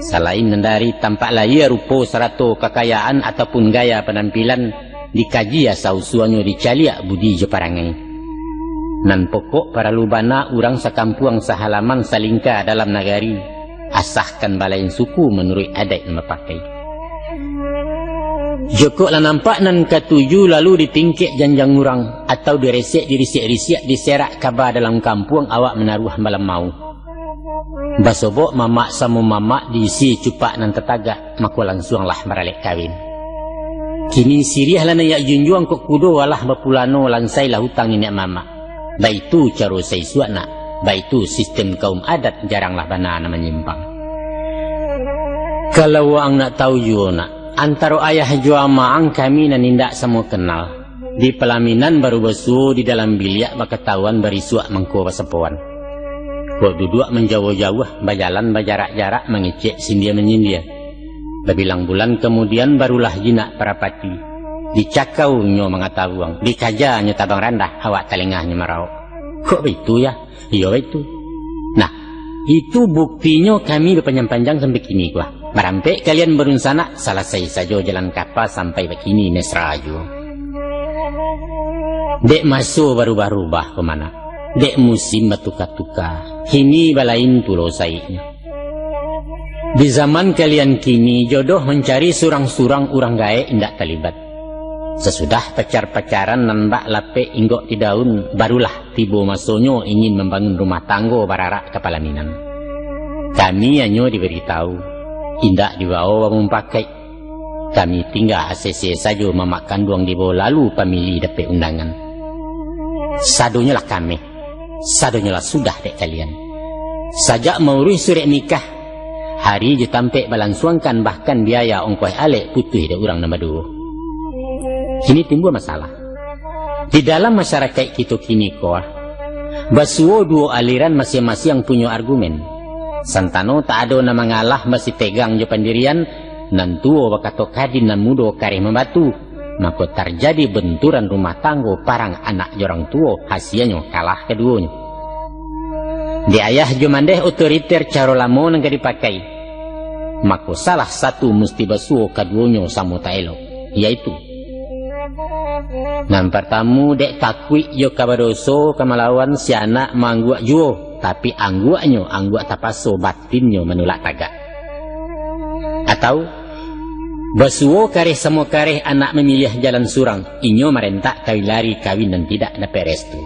Selain dari tampak layar rupa serato kekayaan ataupun gaya penampilan dikaji asal-usulnya dicaliak budi jeparangai. Nan pokok para lubana orang sekampuang sehalaman salingka dalam nagari asahkan balain suku menurut adat yang memakai. Joko lah nampak nan ketujuh lalu ditingkik janjang orang atau dirisik diserak kabar dalam kampung awak menaruh malam mau. Basobok mamak sama mamak diisi cupak nan tetagak maka langsunglah meralik kawin. Kini siriah lah nayak junjuang kok kudo walah bapulano lansai lah hutang ini mama. Baitu caro saisuak nak. Baitu sistem kaum adat jaranglah bana menyimpang. Kalau ang nak tahu juga nak, antara ayah jua maang kami nan indak semua kenal. Di pelaminan baru besu di dalam biliak baketahuan barisuak mengko pasepuan. Kok duduk menjauh-jauh, bajalan bajarak-jarak mengecek sindia menyindia. Bebilang bulan kemudian barulah jinak para pati. Dicakau nyo mengatahuang, dikaja nyo tabang randah, awak telengahnya marau. Kok itu ya? Iya itu. Nah, itu buktinya kami berpanjang-panjang sampai kini gua. Barampe kalian berunsana, selesai saja jalan kapal sampai begini mesraju. Dek masuk baru-baru bah kemana? Dek musim batuka-tuka. Kini balain pulau saiknya. Di zaman kalian kini jodoh mencari surang-surang urang gae indak terlibat. Sesudah pacar-pacaran nambak lape inggok di daun, barulah tiba masonyo ingin membangun rumah tanggo bararak kepala minan. Kami hanya diberitahu, indak dibawa mempakai. Kami tinggal ACC saja memakan duang di bawah lalu pemilih dapat undangan. Sadonya lah kami, sadonya lah sudah dek kalian. Sajak mengurus surat nikah, hari je tampek balansuangkan bahkan biaya ongkos alek putih de orang nama dua. Kini timbul masalah. Di dalam masyarakat kita kini koah, basuo dua aliran masing-masing yang punya argumen. Santano tak ada nama ngalah masih tegang je pendirian, nan tuo bakato kadin nan mudo karih membatu. Maka terjadi benturan rumah tanggo parang anak jorang tuo hasilnya kalah keduanya. Di ayah jomandeh otoriter cara lamo nang dipakai. Maka salah satu mesti basuo keduanya sama tak elok, yaitu nan pertama dek takwi yo kabadoso kamalawan si anak mangguak juo, tapi angguaknya angguak tapaso batinnya menolak tagak. Atau basuo kareh semua kareh anak memilih jalan surang, inyo merentak kawin lari kawin dan tidak dapat restu.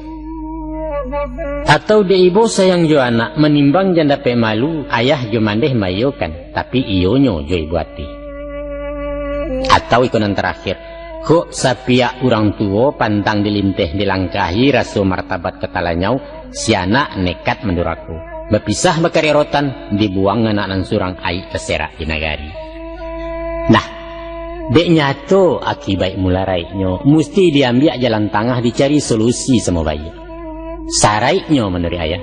Atau de ibu sayang jo anak menimbang janda pemalu, ayah jo mandeh mayokan, tapi iyonyo jo ibuati. Atau ikonan terakhir, kok sapia orang tua pantang dilinteh dilangkahi rasu martabat ketalanyau, si anak nekat menduraku. Berpisah bakari rotan, dibuang anak nan surang ai keserak di nagari. Nah, dek nyato akibat mularaiknya, mesti diambil jalan tengah dicari solusi semua bayi. Saraiknya menurut ayah,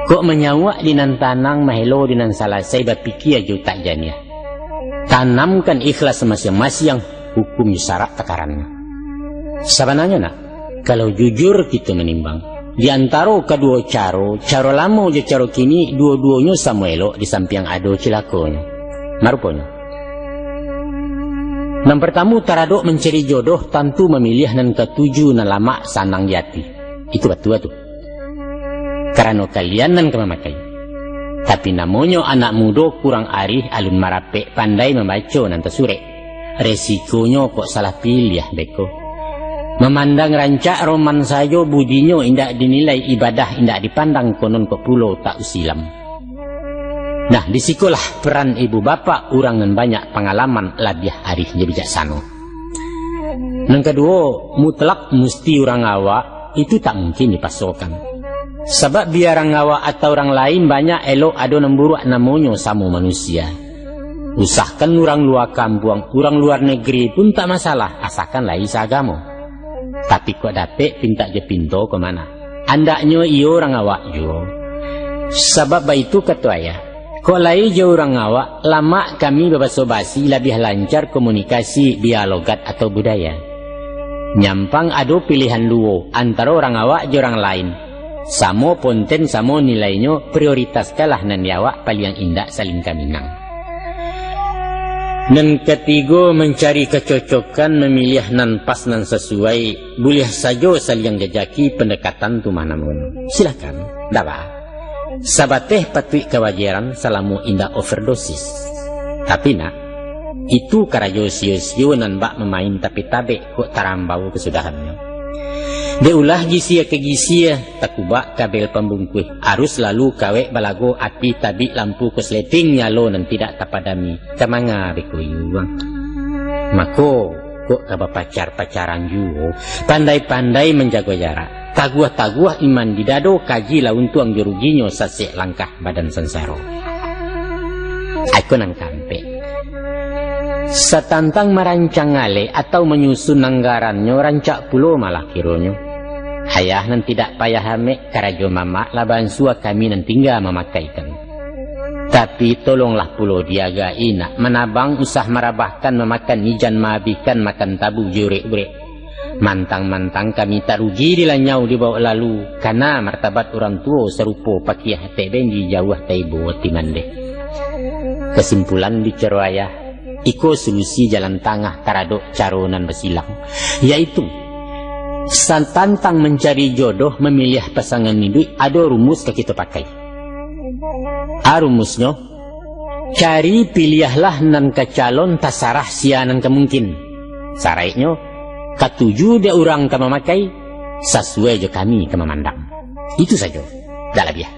kok menyawak dinan tanang mahelo dinan salasai berpikir aja tak janiah. Tanamkan ikhlas masing-masing hukum syarat takarannya. Sebenarnya nak, kalau jujur kita menimbang, di antara kedua cara lama je cara kini, dua-duanya sama elok di samping ado cilakonya. Marupanya. Yang pertama taradok mencari jodoh tentu memilih nan ketujuh nan lama sanang jati. Itu betul tu. Karena kalian nan kemamakai. Tapi namanya anak muda kurang arif alun marapek pandai membaca nan tersurek. Resikonya kok salah pilih ya beko. Memandang rancak roman saja budinya indak dinilai ibadah indak dipandang konon kok pulau tak usilam. Nah, disikolah peran ibu bapak orang yang banyak pengalaman lebih arif je bijaksana. Yang kedua, mutlak mesti orang awak itu tak mungkin dipasokkan. Sebab biar orang awak atau orang lain banyak elok ada nemburuk namanya sama manusia. Usahkan orang luar kampung, orang luar negeri pun tak masalah, asalkan lain seagama. Tapi kok dapet pinta je pinto ke mana? Andaknya iyo orang awak jo. Sebab itu kata ayah, kok lain je orang awak, lama kami berbahasa basi lebih lancar komunikasi dialogat atau budaya. Nyampang ada pilihan luo antara orang awak je orang lain. Samo ponten samo nilainya prioritas kalah nan awak paling indah saling kaminang. Dan ketiga mencari kecocokan memilih nan pas nan sesuai, boleh saja saling jajaki pendekatan tu mana pun. Silakan, dapat. Sabateh patui kewajaran salamu indah overdosis. Tapi nak, itu karajo sio-sio nan bak memain tapi tabek kok tarambau kesudahannya. Deulah gisia ke gisia, takubak kabel pembungkuh. Harus lalu kawek balago api tabi lampu kesleting nyalo dan tidak tapadami. Kamanga bekuyuang. Mako, kok kaba pacaran juga. Pandai-pandai menjaga jarak. Taguah-taguah iman di dado kaji laun tuang jeruginya sasek langkah badan sensaro. Aku nang kampe. Satantang merancang ngale atau menyusun anggarannya rancak pulo malah kironyo. Hayah nan tidak payah ame karajo mama laban sua kami nan tinggal memakaikan. Tapi tolonglah pulo diaga ina menabang usah merabahkan memakan ijan mabikan makan tabu jurek-urek. Mantang-mantang kami tak rugi dilanyau dibawa lalu karena martabat orang tua serupa pakiah teben di jauh taibo timande. Kesimpulan dicerwayah iko solusi jalan tengah taradok caronan bersilang, yaitu santantang mencari jodoh memilih pasangan hidup ada rumus ke kita pakai. Rumusnya cari pilihlah nan ke calon tasarah sianan kemungkin. Saraiknya katuju dia orang ke memakai sesuai je kami ke memandang. Itu saja, dah lebih.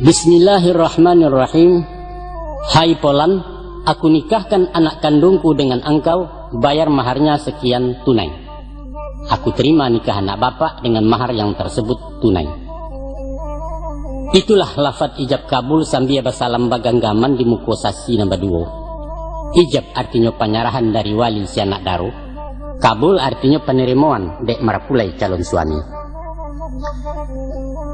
Bismillahirrahmanirrahim. Hai Polan, aku nikahkan anak kandungku dengan engkau, bayar maharnya sekian tunai. Aku terima nikah anak bapak dengan mahar yang tersebut tunai. Itulah lafaz ijab kabul sambil basalam baganggaman di mukosasi nombor 2. Ijab artinya penyerahan dari wali si anak daro. Kabul artinya penerimaan dek marapulai calon suami.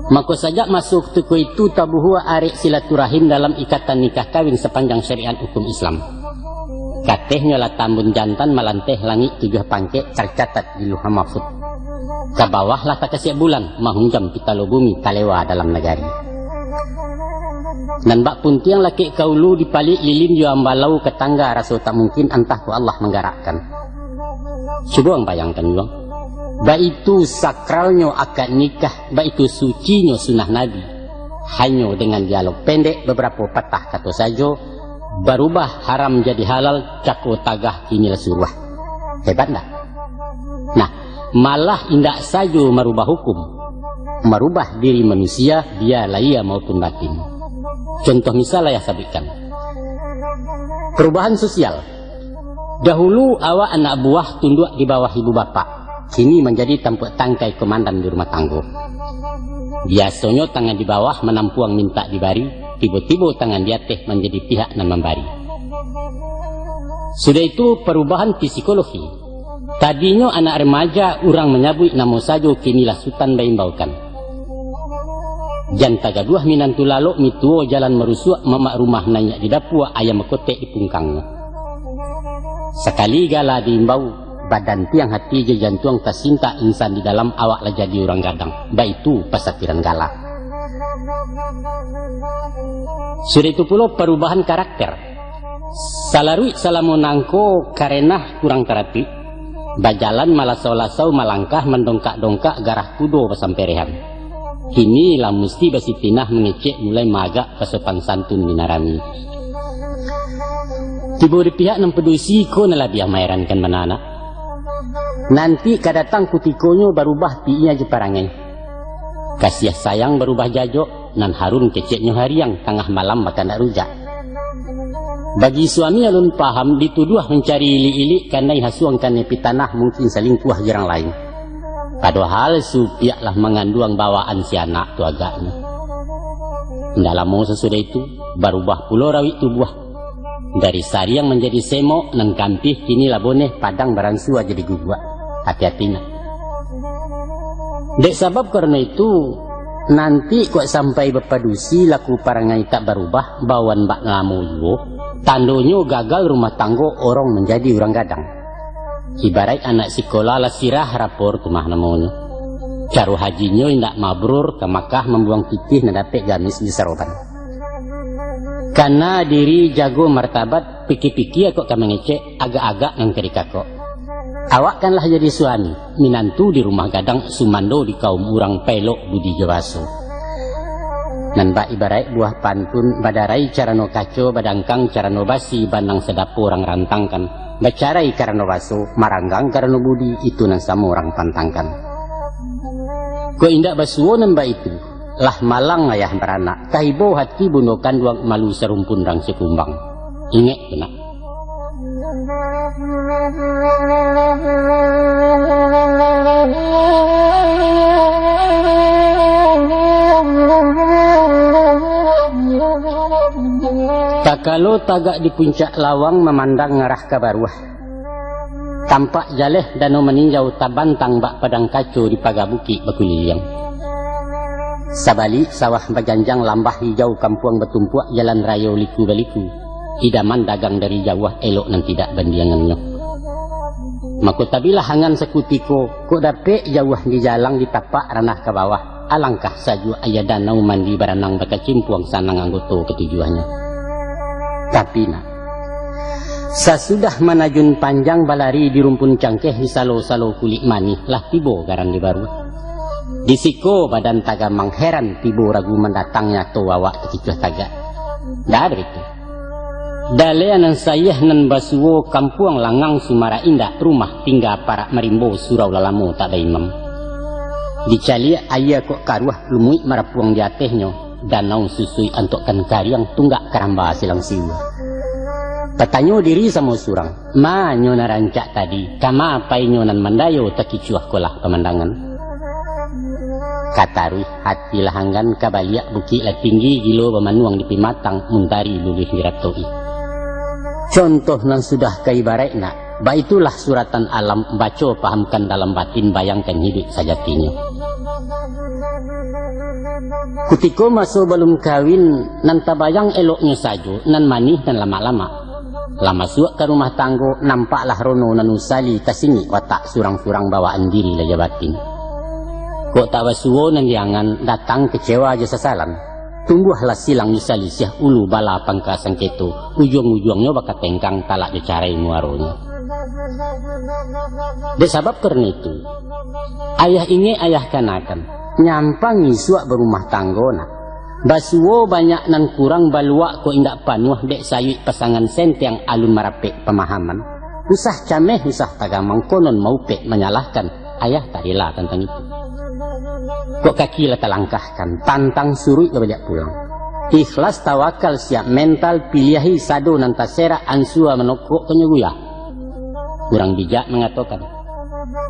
Maka saja masuk tuku itu tabuhua arek silaturahim dalam ikatan nikah kawin sepanjang syariat hukum Islam. Katehnya lah tambun jantan malanteh langit 7 pangke tercatat di luha mahfud. Ke bawah lah tak kesiap bulan mahunjam pitalo bumi talewa dalam negari. Dan bak puntiang laki kaulu dipalik lilin jua ambalau ke tangga rasa tak mungkin entah ku Allah menggerakkan. Coba bayangkan juga. Baik itu sakralnya akad nikah, baik itu sucinya sunnah Nabi. Hanya dengan dialog pendek beberapa patah kata saja, berubah haram jadi halal, cako tagah inilah suruh. Hebat tak? Nah, malah indak saja merubah hukum, merubah diri manusia, biarlah ia maupun batin. Contoh misalnya saya sebutkan. Perubahan sosial. Dahulu awak anak buah tunduk di bawah ibu bapak. Kini menjadi tempat tangkai komandan di rumah tangga. Biasanya tangan di bawah menampuang minta dibari, tiba-tiba tangan di atas menjadi pihak yang membari. Sudah itu perubahan psikologi. Tadinya anak remaja orang menyabui nama saja kini lasutan baimbaukan. Janta gaduh minantu lalu mituo jalan merusuk mamak rumah nanya di dapur ayam mekotek di pungkangnya. Sekali gala diimbau badan tiang hati je jantung tersinta insan di dalam awak lah jadi orang gadang. Baik itu pasakiran galak. Sudah itu pula perubahan karakter. Salarui salamonangko karena kurang terapi. Bajalan malah saulasau malangkah mendongkak-dongkak garah kudo pasamperehan. Kini lah mesti basitinah mengecek mulai magak pasopan santun minarami. Tiba di pihak yang pedusi ko nalabiah mairankan manana. Nanti kadatang kutikonyo berubah tiinya je parangai. Kasih sayang berubah jajok, nan harun keceknya hariang tengah malam makan nak rujak. Bagi suami alun paham dituduh mencari ili-ili karena hasuang kane pitanah mungkin selingkuh jarang lain. Padahal supiaklah menganduang bawaan si anak tu agaknya. Tidak lama sesudah itu berubah pula rawit tubuh. Dari sariang menjadi semok nan kampih kini laboneh padang baransua jadi gugua. Hati-hatinya. Dek sebab karena itu nanti kok sampai bepadusi laku parangai tak berubah bawan bak ngamu yo tandonyo gagal rumah tanggo orang menjadi orang gadang. Ibarat anak sekolah lah sirah rapor tumah namanya. Caru hajinya indak mabrur ke Makkah membuang fikih dan dapat gamis di saroban. Karena diri jago martabat pikir-pikir kok kami ngecek agak-agak yang kerika kok. Awak kanlah jadi suami, minantu di rumah gadang sumando di kaum orang pelok budi jawaso. Nan ba ibarat buah pantun badarai carano kaco badangkang carano basi bandang sedapu orang rantangkan. Bacarai karano baso maranggang karano budi itu nan sama orang pantangkan. Ko indak basuo nan ba itu lah malang ayah beranak kaibo hati bunukan duang malu serumpun rang sekumbang. Ingat benak. Takalo tagak di puncak lawang memandang ngarah ke baruah. Tampak jaleh danau meninjau tabantang bak padang kaco di pagabuki bakuliliang. Sabali sawah bajanjang lambah hijau kampuang bertumpuak jalan raya liku baliku. Idaman dagang dari jauh elok nan tidak bandiangannya. Maka tabilah hangan sekutiko ko dapet jauh di jalang di tapak ranah ke bawah. Alangkah saju ayah danau mandi baranang baka cimpuang sanang anggoto ketujuannya. Tapi nak, sesudah manajun panjang balari di rumpun cangkeh di salo-salo kulit manih lah tibo garan di baru. Di siko badan tagamang heran tibo ragu mendatangnya to wawak kekicuh tagak. Dah itu. Daleanan sayah nan basuo kampuang langang Sumara Indah rumah tinggal para merimbo surau lalamu tak baimam. Dicali ayah kok karuah lumui marapuang di atehnya danau susui antokkan karyang tunggak karamba silang siwa. Patanyo diri sama surang ma nyo narancak tadi kama pai nyo nan mandayo takicuah kolah pemandangan. Katarui hati lahanggan kabaliak bukit lah tinggi gilo bemanuang di pimatang muntari lulih miratoi. Contoh nan sudah kaibarai nak ba itulah suratan alam baco pahamkan dalam batin bayangkan hidup sajatinya. Kutiko masuk belum kawin nan tabayang eloknya saja nan manih dan lama-lama. Lama suak ke rumah tanggo nampaklah rono nan usali kasini watak surang-surang bawaan diri lah jabatin. Kok tak basuo nan jangan datang kecewa aja sasalan. Tumbuhlah silang usali siah ulu bala pangkasan keto ujung-ujungnya bakat tengkang talak dicarai muaronya. Desabab karena itu ayah inge ayah kanakan nyampangi suak berumah tanggona basuo banyak nan kurang baluak ko indak panuh dek sayui pasangan sente yang alun marapek pemahaman usah cameh usah tagamang konon mau pek menyalahkan ayah tak rela tentang itu. Kok kaki lah talangkahkan tantang suruh kebalik pulang ikhlas tawakal siap mental pilihi sado nan tasera ansua menokok kenyeguyah. Kurang bijak mengatakan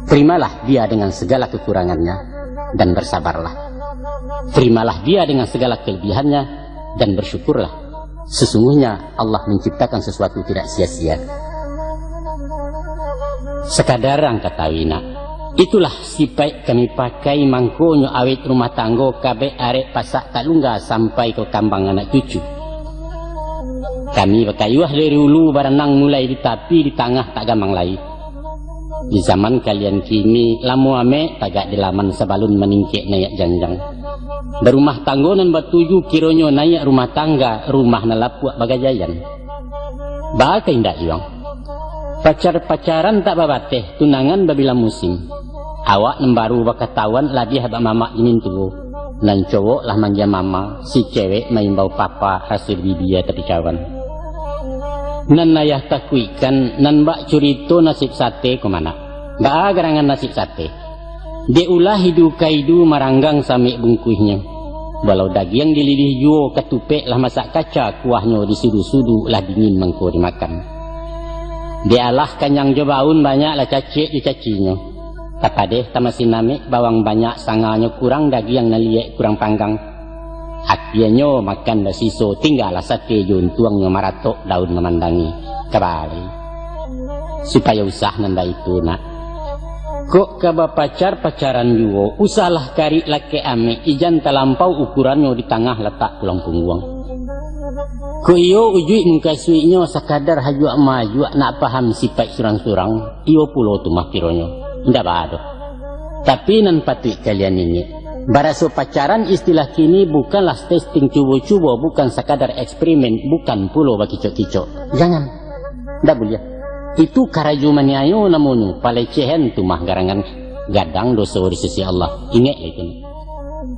terimalah dia dengan segala kekurangannya dan bersabarlah. Terimalah dia dengan segala kelebihannya dan bersyukurlah. Sesungguhnya Allah menciptakan sesuatu tidak sia-sia. Sekadar angkat awina itulah sifat kami pakai mangkonyo awet rumah tanggo kabe arek pasak talungga sampai ke kambang anak cucu. Kami berkayuah dari hulu baranang mulai di tapi di tengah tak gamang lagi. Di zaman kalian kini lamu ame tagak di laman sebalun meningkek naik janjang. Berumah tanggo nan batuju kironyo naik rumah tangga rumah nalapuak bagajayan. Baka indah iwang. Pacar-pacaran tak babateh tunangan babila musim. Awak nembaru bakatawan lah dia bak mamak ini tuh. Nan cowok lah manja mama, si cewek main bau papa hasil bibia tapi cawan. Nan ayah takuikan nan bak curito nasib sate kemana? Bak garangan nasib sate. Dia ulah hidu kaidu maranggang samik bungkuhnya. Walau daging dilidih juo ketupek lah masak kaca kuahnya disudu-sudu lah dingin mengko dimakan. Dia lah kanyang jobaun banyak lah cacik dicacinya. Tapadeh tamasin nami bawang banyak sanganya kurang daging naliek kurang panggang. Hatianyo makan dah siso tinggal lah sate jun tuangnya maratok daun memandangi kembali. Supaya usah nanda itu nak. Kok kaba pacaran juo usahlah kari laki ame ijan talampau ukurannya di tengah letak tulang punggung. Ko iyo ujui mengkasuinya sekadar hajua maju nak paham sifat surang-surang iyo pulo tu mah pironyo. Ndak bado. Tapi nan patut kalian ini. Baraso pacaran istilah kini bukanlah testing cubo-cubo, bukan sekadar eksperimen, bukan pulo bagi kicok-kicok. Jangan. Ndak boleh. Itu karajuman ayo namunu palecehan tu mah garangan gadang dosa di sisi Allah. Ingat itu. Adapun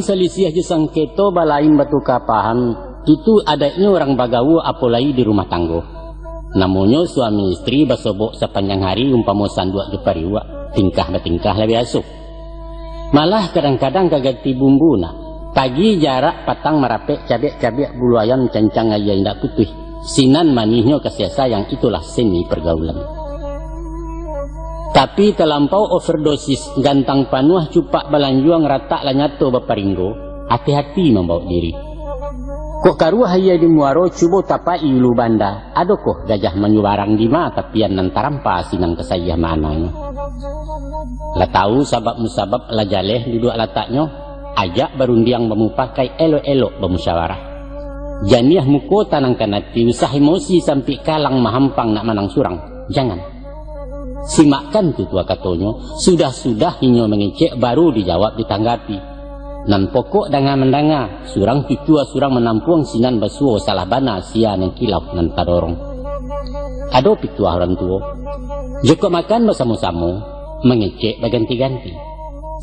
selisih je sangketo balain batu kapahan, itu adanya orang bagawu apolai di rumah tanggo. Namanya suami istri basobok sepanjang hari umpama sandua je pariwa, tingkah bertingkah lebih asuk. Malah kadang-kadang kagati bumbu nak. Pagi jarak patang merapek cabai-cabai bulu ayam cancang ayah indak putih. Sinan manihnya kasih sayang itulah seni pergaulan. Tapi terlampau overdosis gantang panuah cupak balanjuang rata lanyato baparinggo, hati-hati membawa diri. Kok karuah ia di muaro cubo tapai ulu banda, adokoh gajah menyuarang di ma tapian nantarampa sinan kesayah mananya. Lah tahu sabab musabab lah jaleh duduk lataknya, ajak berundiang memupakai elok-elok bermusyawarah. Janiah muko tanang kanati usah emosi sampai kalang mahampang nak manang surang. Jangan. Simakkan tu tua katonyo, sudah-sudah hinyo mengecek baru dijawab ditanggapi. Nan pokok dengan mendanga, surang tutua surang menampuang sinan basuo salah bana sia yang kilau nan tadorong. Ado pitua orang tua. Joko makan bersama-sama, mengecek berganti-ganti.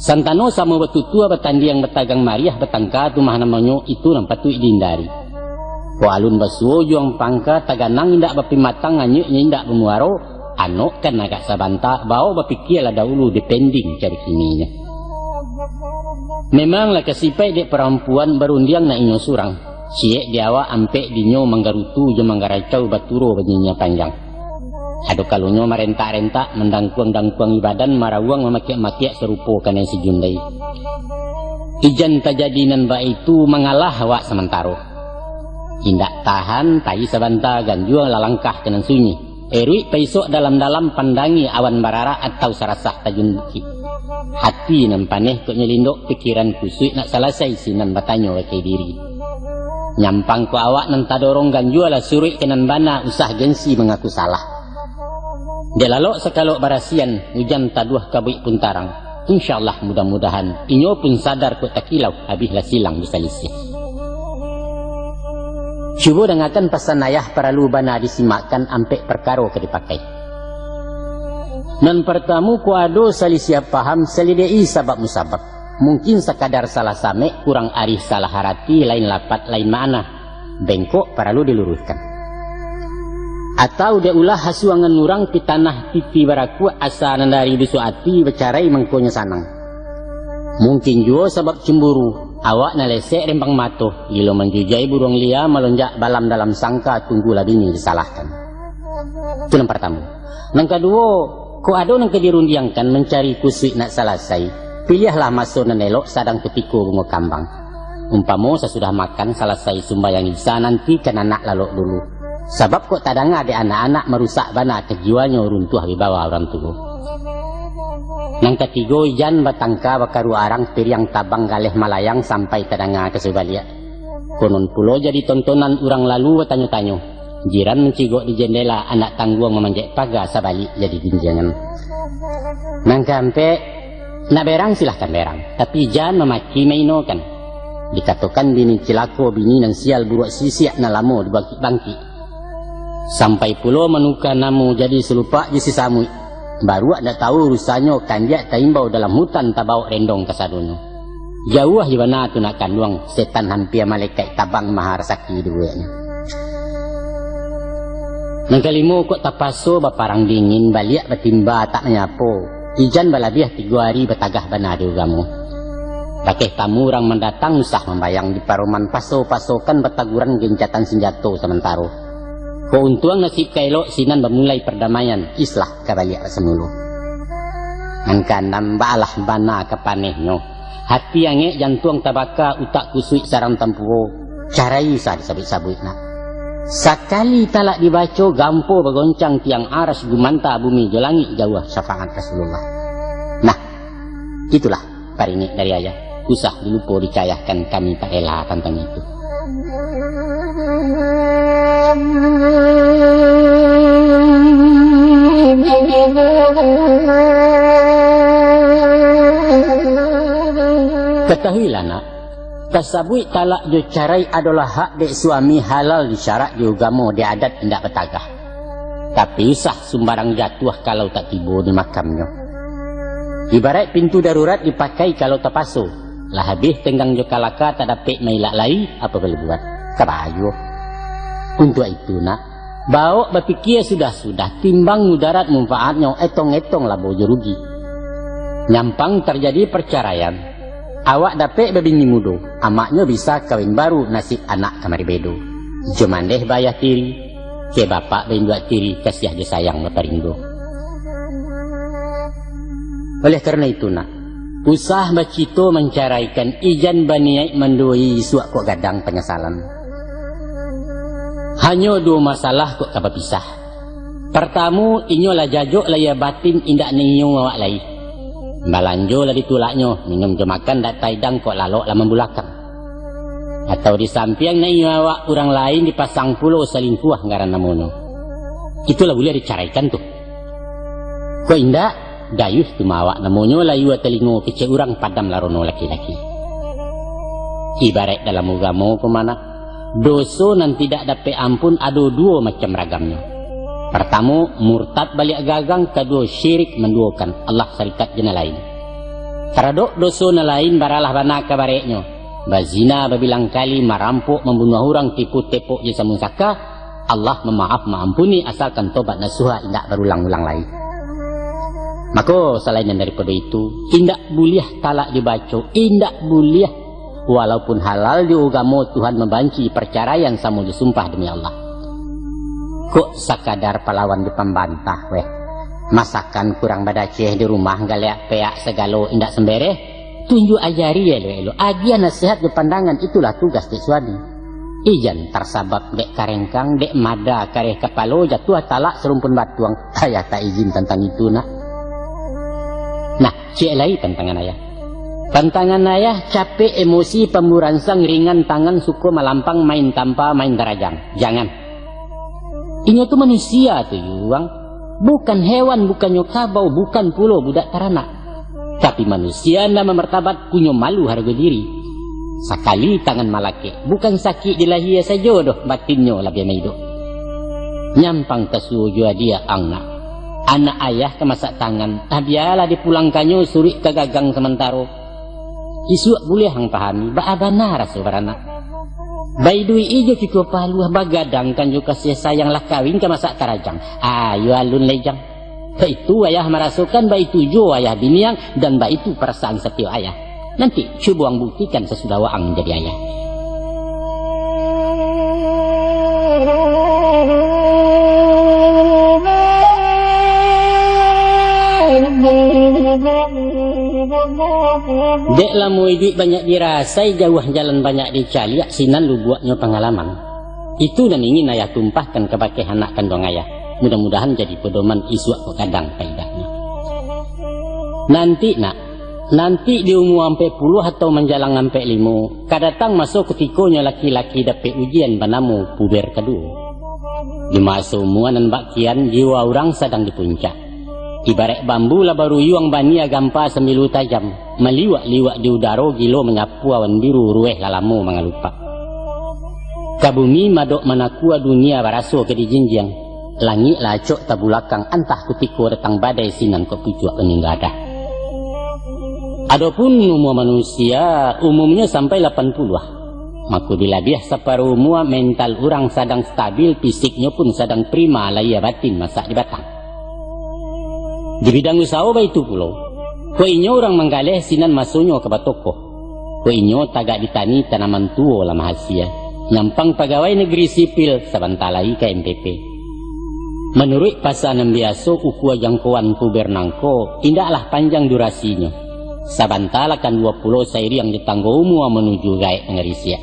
Santano sama betutua bertandiang bertagang mariah bertangka tu mah namanya itu nampak tu dihindari. Ko alun basuo juang pangka taganang indak bapimatang nganyuk indak bermuaro. Anok kan agak sabanta, bawa berpikir lah dahulu depending cari kininya. Memanglah kesipai dek perempuan berundiang na inyo surang. Siek diawa ampek dinyo manggarutu je manggaracau baturo banyinya panjang. Ado kalonyo marentak-rentak mendangkuang-dangkuang ibadan marawang memakiak-makiak serupo kanai sejundai. Ijan tajadinan ba itu mengalah wak sementara. Indak tahan tayi sabanta ganjuang lalangkah kenan sunyi. Erui paisok dalam-dalam pandangi awan barara atau sarasah tajun bukit. Hati nan paneh kok nyelindok pikiran kusui nak selesai sinan batanyo wakai diri. Nyampang ko awak nan tadorong ganjua lah surui kenan bana usah gengsi mengaku salah. Dia lalok sekalok barasian hujan taduah kabuik pun tarang. InsyaAllah mudah-mudahan inyo pun sadar kok takilau habislah silang bisa lisih. Cuba dengarkan pesan ayah para lubana disimakkan ampek perkara ke dipakai. Nan pertama ku ado salisiap paham selidei sabab musabab. Mungkin sekadar salah samek kurang arif salah harati lain lapat lain mana. Bengkok perlu diluruskan. Atau dia ulah hasuangan nurang pi tanah titi baraku asa nandari bisu ati bercarai mengkonya sanang. Mungkin juga sebab cemburu. Awak nalesek rempang matuh, ilo menjujai burung lia melonjak balam dalam sangka tunggulah bini disalahkan. Itu yang pertama. Yang kedua, ko ado nang kedirundiangkan mencari kusui nak selesai, pilihlah masuk nan elok sadang ketiku bunga kambang. Umpamo sesudah makan selesai sumbayang isa nanti kan anak lalok dulu. Sebab kok tadang ada anak-anak merusak bana kejiwanya runtuh di bawah orang tua. Yang ketiga, jan batangka bakaru arang piriang tabang galeh malayang sampai tadanga ke sebaliak. Konon pulo jadi tontonan orang lalu bertanyo-tanyo. Jiran mencigok di jendela anak tangguang memanjat pagar sabalik jadi ginjangan. Nang kampe nak berang silahkan berang, tapi jangan memaki maino kan. Dikatakan bini cilako bini nan sial buruak sisiak na lamo dibangkit-bangkit. Sampai pulo menukar namu jadi selupa jisi samui. Baru ada tahu urusannya kanjak taimbau dalam hutan tabau rendong kesadunyo. Jauh di mana tu nak kanduang setan hampir malaikat tabang maharasaki duanya. Nang kelima kok tapaso baparang dingin baliak batimba tak menyapo. Ijan balabiah 3 hari betagah bana di ugamu. Pakai tamu orang mendatang usah membayang di paruman paso-pasokan betaguran gencatan senjato sementara. Keuntuang nasib kailok sinan memulai perdamaian islah kabaliak semulu. Angka nambalah bana kepanehnya. Hati yang jantung tabaka utak kusui sarang tempuo. Carai sah disabit-sabit nak. Sekali talak dibaca gampo bergoncang tiang aras gumanta bumi jelangit jauh syafaat Rasulullah. Nah, itulah paringi dari ayah. Usah dilupa dicayahkan kami tak elah tentang itu. Ketahuilah nak, Kasabui talak jo carai adalah hak dek suami halal disyarat di agama di adat tidak betagah. Tapi usah sembarang jatuh kalau tak tiba di makamnya. Ibarat pintu darurat dipakai kalau terpasu. Lah habis tenggang jo kalaka tak dapat mailak lai, apa boleh buat? Kabayo. Untuk itu nak, bawa berfikir sudah-sudah timbang mudarat manfaatnya etong-etong lah bojo rugi. Nyampang terjadi perceraian. Awak dapat bebini mudo, amaknya bisa kawin baru nasib anak kamari bedo. Cuman deh bayar tiri, ke bapak ben buat tiri kasih aja sayang maparindo. Oleh karena itu nak, usah bacito menceraikan ijan baniai mendoi suak kok gadang penyesalan. Hanya dua masalah kok kaba pisah. Pertama, inyo lah jajok lah ya batin indak ninyo awak lai. Balanjo lah ditulaknya, minum je makan dak taidang kok lalok lah membulakang. Atau di samping ninyo awak orang lain dipasang pulau selingkuh ngaran namono. Itulah boleh dicaraikan tuh. Kok indak, dayus tu mawak namonyo lah iwa telingo kecek orang padam larono laki-laki. Ibarat dalam agama kemana? Dosa nan tidak dapat ampun ada dua macam ragamnya. Pertama, murtad balik gagang. Kedua, syirik menduakan Allah syarikat jena lain. Teradok dosa na lain baralah bana kabareknya. Bazina babilang kali, marampok, membunuh orang, tipu tepuk je samun saka. Allah memaaf mengampuni asalkan tobat nasuha indak berulang-ulang lagi. Maka selain daripada itu, indak boleh talak dibaca, indak boleh. Walaupun halal di agama Tuhan membanci perceraian sama disumpah demi Allah. Kok sakadar pahlawan di pembantah weh. Masakan kurang badaceh di rumah galiak peak segalo indak sembereh. Tunjuk ajari elo-elo. Agia nasihat di pandangan itulah tugas dek suami. Ijan tersabab dek karengkang, dek mada kareh kepalo jatuh talak serumpun batuang. Ayah tak izin tentang itu nak. Nah, cik lagi tantangan ayah. Tantangan ayah capek emosi pemburansang ringan tangan suku melampang main tanpa main darajang. Jangan. Ini tuh manusia tuh yuang. Bukan hewan, bukan nyokabau, bukan pulau budak taranak. Tapi manusia nama martabat punya malu harga diri. Sekali tangan malake, bukan sakit di lahir saja doh batinnya lebih maido. Nyampang tesuju dia angna. Anak ayah kemasak tangan, biarlah dipulangkannya suri ke gagang sementara. Isu boleh hang pahami, baabana rasa beranak. Baidui ijo kiko paluah bagadang kan juga kasih sayang lah kawin ke masak tarajang. Ayo alun lejang. Itu ayah merasukan itu jo ayah biniang dan itu perasaan setia ayah. Nanti coba buktikan sesudah waang jadi ayah. Dek lamu duit banyak dirasai, jauh jalan banyak dicari, sinan lu buatnya pengalaman. Itu dan ingin ayah tumpahkan kepada anak kandung ayah. Mudah-mudahan jadi pedoman isu aku kadang faedahnya. Nanti nak, nanti di umur sampai 10 atau menjalang sampai 5, kadatang masuk ketikonya laki-laki dapat ujian banamu puber kedua. Di masa umuan dan bakian jiwa orang sedang di puncak. Ibarat bambu lah baru yuang bania gampa semilu tajam. Meliwak-liwak di udara gilo menyapu awan biru rueh lalamu mengalupa. Kabumi madok manakua dunia baraso ke dijinjang. Langit lacok tabulakang antah kutiko datang badai sinan kok pucuk peninggadah. Adapun umur manusia umumnya sampai 80-ah. Maka bila biah separuh umur mental orang sedang stabil, fisiknya pun sedang prima laya batin masak di batang. Di bidang usaha itu pulau. Ko inyo orang menggaleh sinan masuknya ke batoko. Ko inyo tagak ditani tanaman tua lah mahasia. Nyampang pegawai negeri sipil sabantalai ke MPP. Menurut pasanan biasa ukua jangkauan puber nangko indaklah panjang durasinya. Sabantala kan 20 sairi yang ditangguh umur menuju gaek ngerisia.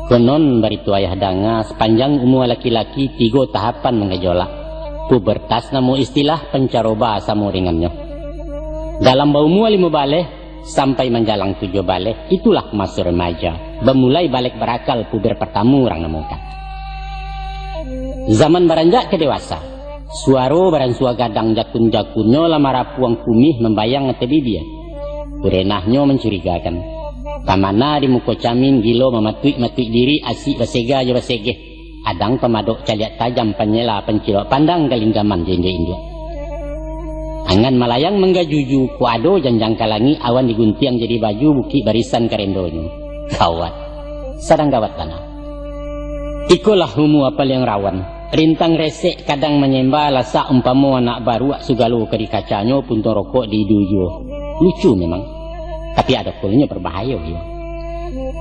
Konon baritu ayah danga sepanjang umur laki-laki 3 tahapan mengejolak. Pubertas namu istilah pencaroba sama ringannya. Dalam umur 5 balik sampai menjalang 7 balik, itulah masa remaja. Bermulai balik berakal puber pertama orang namukan. Zaman beranjak ke dewasa, suara beransua gadang jakun-jakunnya lamara puang kumih membayang ngetebi dia. Kurenahnya mencurigakan. Pamana di muko camin gilo mematui diri asik basega jo basegeh. Adang pemadok caliat tajam penyela pencilok pandang galinggaman jende India. Angan malayang menggajuju ku ado janjang kalangi awan diguntiang jadi baju buki barisan karendonyo. Gawat. Sadang gawat tanah. Ikulah humu apal yang rawan. Rintang resek kadang menyembah lasa umpamo anak baru sugalo ke di kacanyo puntung rokok di duyo. Lucu memang. Tapi ada kulnya berbahaya ya.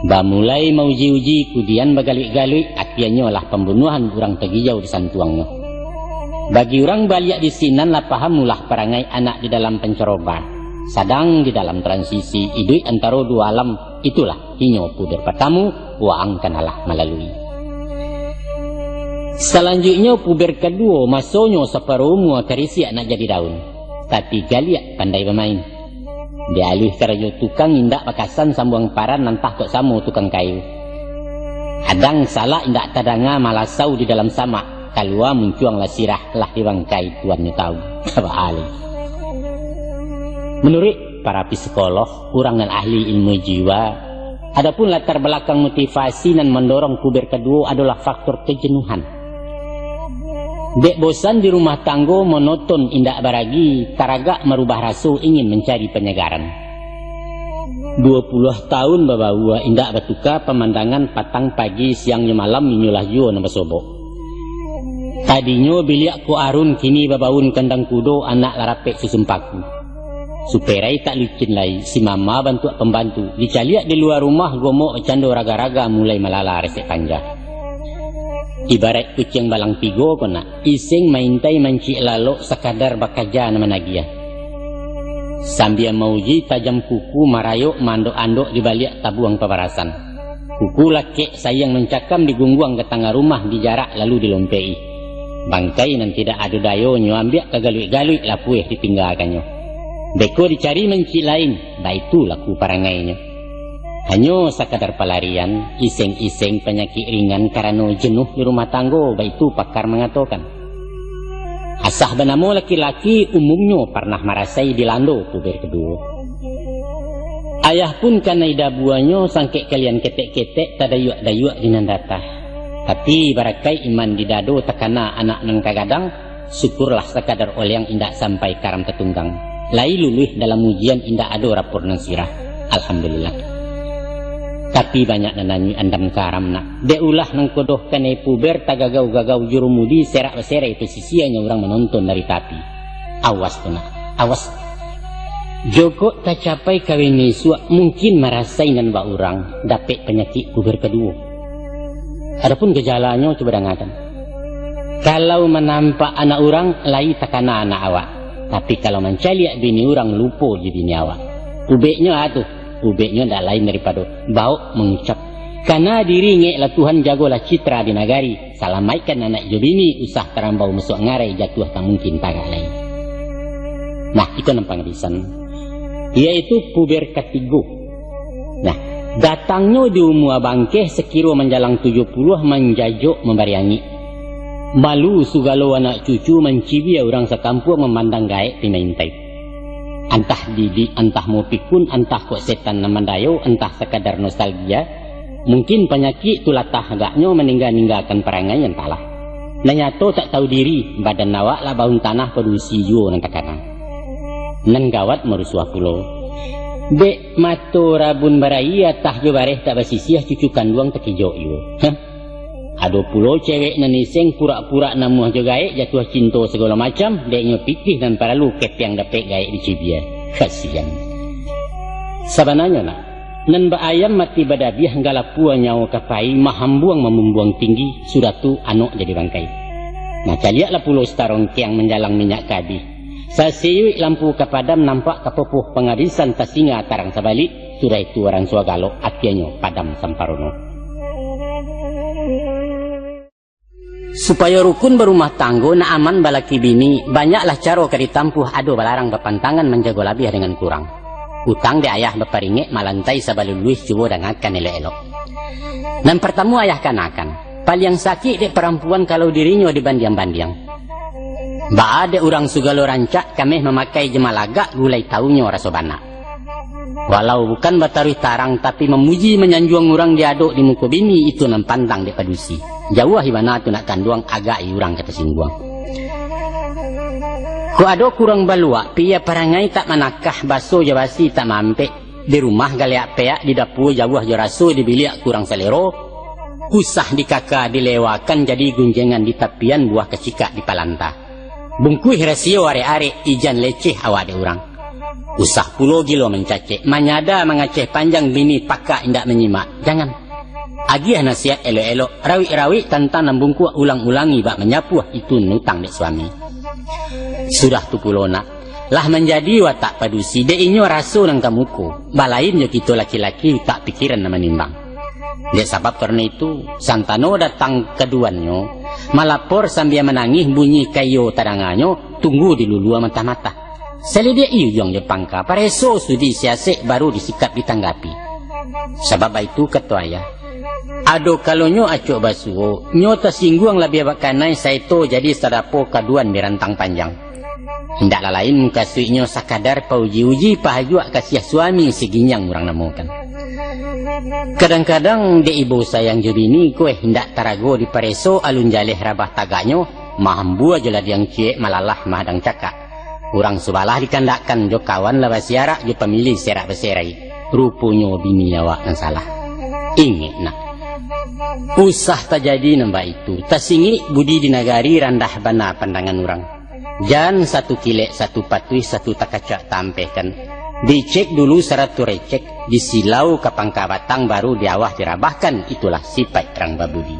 Ba mulai mau uji-uji kudian bagalik-galik akiannya lah pembunuhan orang tegijau di santuangnya. Bagi orang balik di sinan lah paham mulah perangai anak di dalam penceroba. Sadang di dalam transisi hidup antara dua alam itulah hinyo puder pertamu waang kanalah melalui. Selanjutnya puber kedua masonyo separuh mua karisi nak jadi daun. Tapi galiak pandai bermain. Dia alih kerajo tukang indak bakasan sambuang paran nantah tok samu tukang kayu. Adang salah indak tadanga malasau di dalam sama. Kalua muncuang lah sirah lah dibangkai tuannya tahu. Apa alih. Menurut para psikolog, orang dan ahli ilmu jiwa, adapun latar belakang motivasi dan mendorong puber kedua adalah faktor kejenuhan. Dek bosan di rumah tanggo monoton indak baragi, taragak merubah rasu ingin mencari penyegaran. 20 tahun babawa indak batuka pemandangan patang pagi siang malam minyulah juo na basobok. Tadinyo biliak ko arun kini babaun kandang kudo anak larapek susumpaku. Superai tak licin lai si mama bantu pembantu. Dicaliak di luar rumah gomok cando raga-raga mulai malala resek panjang. Ibarat kucing balang pigo kona iseng maintai mancik lalok sekadar bakaja nama nagia. Sambil mauji tajam kuku marayok mandok-andok di balik tabuang pabarasan. Kuku laki sayang mencakam di gungguang ke tangga rumah di jarak lalu dilompei. Bangkai nan tidak ada dayo nyo ambiak kegaluik-galuik lapueh ditinggalkannya. Beko dicari mancik lain, dah itu laku parangainya. Hanya sekadar pelarian, iseng-iseng penyakit ringan karena jenuh di rumah tanggo, itu pakar mengatakan. Asah benamo laki-laki umumnya pernah merasai dilando puber kedua. Ayah pun karena ida buahnya sangke kalian ketek-ketek tadayuk-dayuk dinandata. Tapi barakai iman di dado takana anak nan kagadang, syukurlah sekadar oleh yang indak sampai karam ketunggang. Lai luluh dalam ujian indak ado rapor nang sirah. Alhamdulillah. Tapi banyak nananyi andam karam nak. Deulah nang kodoh kane puber tagagau-gagau jurumudi serak-serai pesisianya orang menonton dari tapi. Awas tu nak, awas. Joko tak capai kawin niswa mungkin merasai nan ba orang dapet penyakit puber kedua. Adapun gejalanya coba dengarkan. Kalau menampak anak orang lai takana anak awak. Tapi kalau mencaliak bini orang lupa je bini awak. Pubeknya atuh. Ubeknya tidak lain daripada bau mengucap. Karena diri ngeklah Tuhan jagolah citra di nagari. Salamaikan anak jobini usah terambau masuk ngarai jatuh tak mungkin tagak lain. Nah itu nampang risan. Yaitu puber ketiga. Nah datangnya di umur bangkeh sekira menjalang 70 menjajuk membariangi. Malu sugalo anak cucu mencibi orang sekampung memandang gaek pinaintai. Entah didik, entah mau pikun, entah kok setan namandayo, entah sekadar nostalgia. Mungkin penyakit tu latah agaknya meninggalkan perangai yang talah. Nanyato tak tahu diri, badan nawak lah baun tanah produksi juo nang takana. Nan gawat merusuah pulau. Dek mato rabun barai atah jo bareh tak basisiah cucu kanduang tekijo yo. Ado pulau cewek naniseng pura-pura namuh jo gaek jatuh cinta segala macam, deknya pikir dan paralu kepiang dapet gaek di cibia. Kasihan. Sabananya nak, nan ba ayam mati badabiah galapua nyawa kapai mahambuang membuang tinggi sudah tu anok jadi bangkai. Nah caliaklah pulau starong kiang menjalang minyak kadi. Sasiwi lampu kapadam nampak kapopuh pengadisan tasinga tarang sabalik sudah itu orang suagalo atianyo padam samparono. Supaya rukun berumah tanggo na aman balaki bini, banyaklah cara kari tampuh ado balarang bapantangan menjago labih dengan kurang. Utang di ayah baparingek malantai sabaluluih cubo dangakan elok-elok. Dan pertama ayah kanakan, paling sakit dek perempuan kalau dirinya dibandiang-bandiang. Ba ada orang sugalo rancak kami memakai jemalagak gulai taunya rasobana. Walau bukan batarui tarang, tapi memuji menyanjuang orang diaduk di muka bini, itu nan pandang de padusi. Jauh hibana tu nak kanduang agak orang kata singguang. Ko ado kurang balua, pia parangai tak manakah baso jabasi tak mampe. Di rumah galiak peak, di dapur jauh jaraso, di bilik kurang selero. Usah di kakak dilewakan jadi gunjengan di tapian buah kecikak di palanta. Bungkuih rasio are-are ijan leceh awak de orang. Usah pulo gilo mencacek, manyada mengaceh panjang bini pakak indak menyimak. Jangan. Agiah nasihat elok-elok, rawi-rawi tantan nambungku ulang-ulangi bak menyapuh itu nutang dek suami. Sudah tu pulo nak. Lah menjadi watak padusi, de inyo raso nang kamuko. Balain yo kita laki-laki tak pikiran na menimbang. Dek sebab karena itu, Santano datang keduannya, malapor sambil menangis bunyi kayo tadanganyo, tunggu dilulua mata-mata. Seli dia iyong Jepangka, pareso sudi siasek baru disikap ditanggapi. Sebab itu ketua ya. Ado kalau nyo acuk basuo, nyo tersinggung lebih bakanai saito jadi sadapo kaduan di rantang panjang. Hendaklah lain kasuiknyo sakadar pauji-uji pahajuak kasih suami seginyang orang namukan. Kadang-kadang de ibu sayang jebini kue hendak tarago di pareso alun jaleh rabah taganyo, mahambu aja lah diang ciek malalah mahadang cakak. Orang subalah dikandakkan jo kawan lah basiarak jo pemilih serak berserai. Rupunyo bini awak yang salah. Ingat nak. Usah terjadi nambah itu. Tasingi budi di nagari randah bana pandangan orang. Jan satu kilek, satu patui, satu takacak tampehkan. Dicek dulu seratus recek. Disilau ke pangka batang baru diawah dirabahkan. Itulah sifat terang babudi.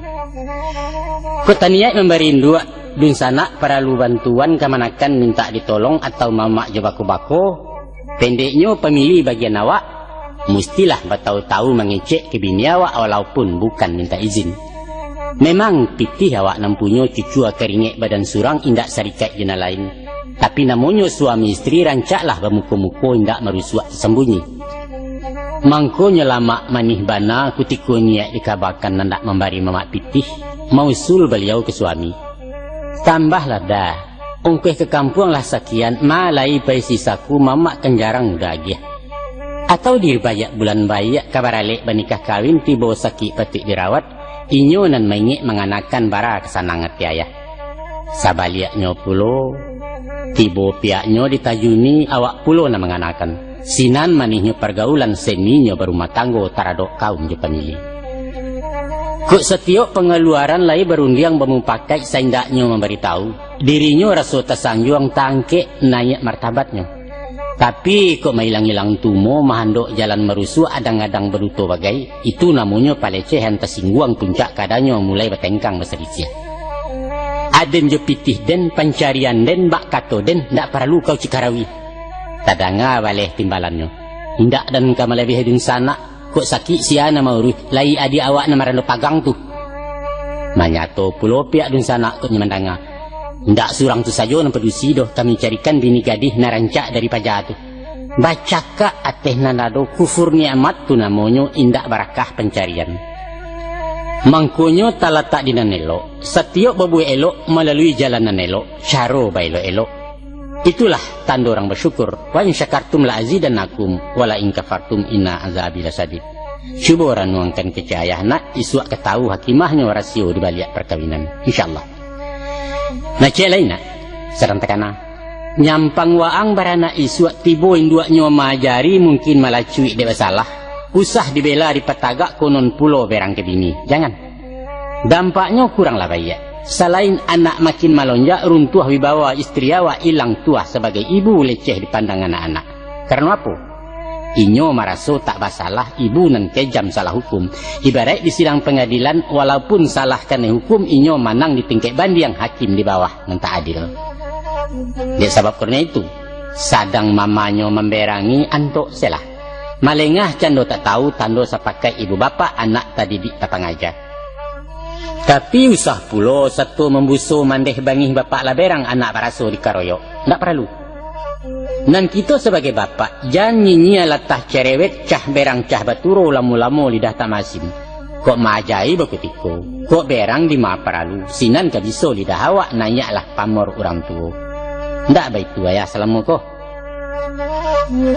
Kota niat memberi dua. Dun sana perlu bantuan kemanakan minta ditolong atau mamak je bako-bako. Pendeknya pemilih bagian awak mestilah bertahu-tahu mengecek ke bini awak walaupun bukan minta izin. Memang pitih awak nampunyo cucu keringek badan surang indak sarikat jena lain. Tapi namunyo suami istri rancaklah bermuka-muka indak merusuak sembunyi. Mangkonya lama manih bana kutiko niat dikabarkan nandak memberi mamak pitih mausul beliau ke suami. Tambahlah dah, ongkeh ke kampung lah sekian, malai pai sisaku mamak kenjarang dagih. Atau dirbayak bulan bayak kabar alik bernikah kawin tiba sakit petik dirawat, inyo nan mengik menganakan bara kesanangat ayah. Sabaliaknya pulo, tiba piaknya ditajuni awak pulo na menganakan. Sinan manihnya pergaulan seninya berumah tanggo taradok kaum je pemilih. Kok setiap pengeluaran lai berundiang memupakai saindaknya memberitahu dirinya rasa tersanjuang tangke naik martabatnya. Tapi kok mailang-ilang tumo mahandok jalan merusuh adang-adang beruto bagai itu namanya palecehan tersingguang puncak kadanya mulai bertengkang berserisia. Aden je pitih den pencarian den bak kato den ndak perlu kau cikarawi. Tadanga baleh timbalannya. Hindak dan kamu lebih hedun sana. Kok sakit siana maurih lai adik awak na marando pagang tu. Manyato pulo piak dun sana kok nyemandanga. Ndak surang tu saja nan pedusi doh kami carikan bini gadih na rancak dari pajak tu. Bacaka ateh nanado kufur ni'mat tu namonyo indak barakah pencarian. Mangkonyo talatak di nanelo. Setiap babu elok melalui jalan nanelo. Syaro bailo elok. Itulah tanda orang bersyukur. Wa in syakartum la azidanakum wa la in kafartum inna azabi lasadid. Cuba orang nuangkan kecayah nak isuak ketahu hakimahnya rasio di balik perkawinan. InsyaAllah. Nah cek lain nak. Serang tekana. Nyampang waang barana isuak tibo induaknya majari mungkin malah cuik dia bersalah. Usah dibela di petagak konon pulo berang ke bini. Jangan. Dampaknya kuranglah baik. Selain anak makin malonjak, runtuh wibawa istri awak hilang tuah sebagai ibu leceh dipandang anak-anak. Karena apa? Inyo maraso tak basalah ibu nan kejam salah hukum. Ibarat di sidang pengadilan walaupun salah kena hukum inyo manang di tingkat bandiang hakim di bawah nan tak adil. Dia sebab karena itu sadang mamanyo memberangi antok selah. Malengah cando tak tahu tando sepakai ibu bapa anak tadi di tapangaja. Tapi usah pulo satu membusuh mandeh bangih bapak laberang anak baraso di karoyok. Tidak perlu. Dan kita sebagai bapak, jangan nyinyia latah cerewet cah berang cah baturo lamu-lamu lidah tamasim. Kok majai bakutiko. Kok berang di ma perlu. Sinan kabiso lidah awak nanyaklah pamor orang tua. Tidak baik tu ayah salamu ko. Ayah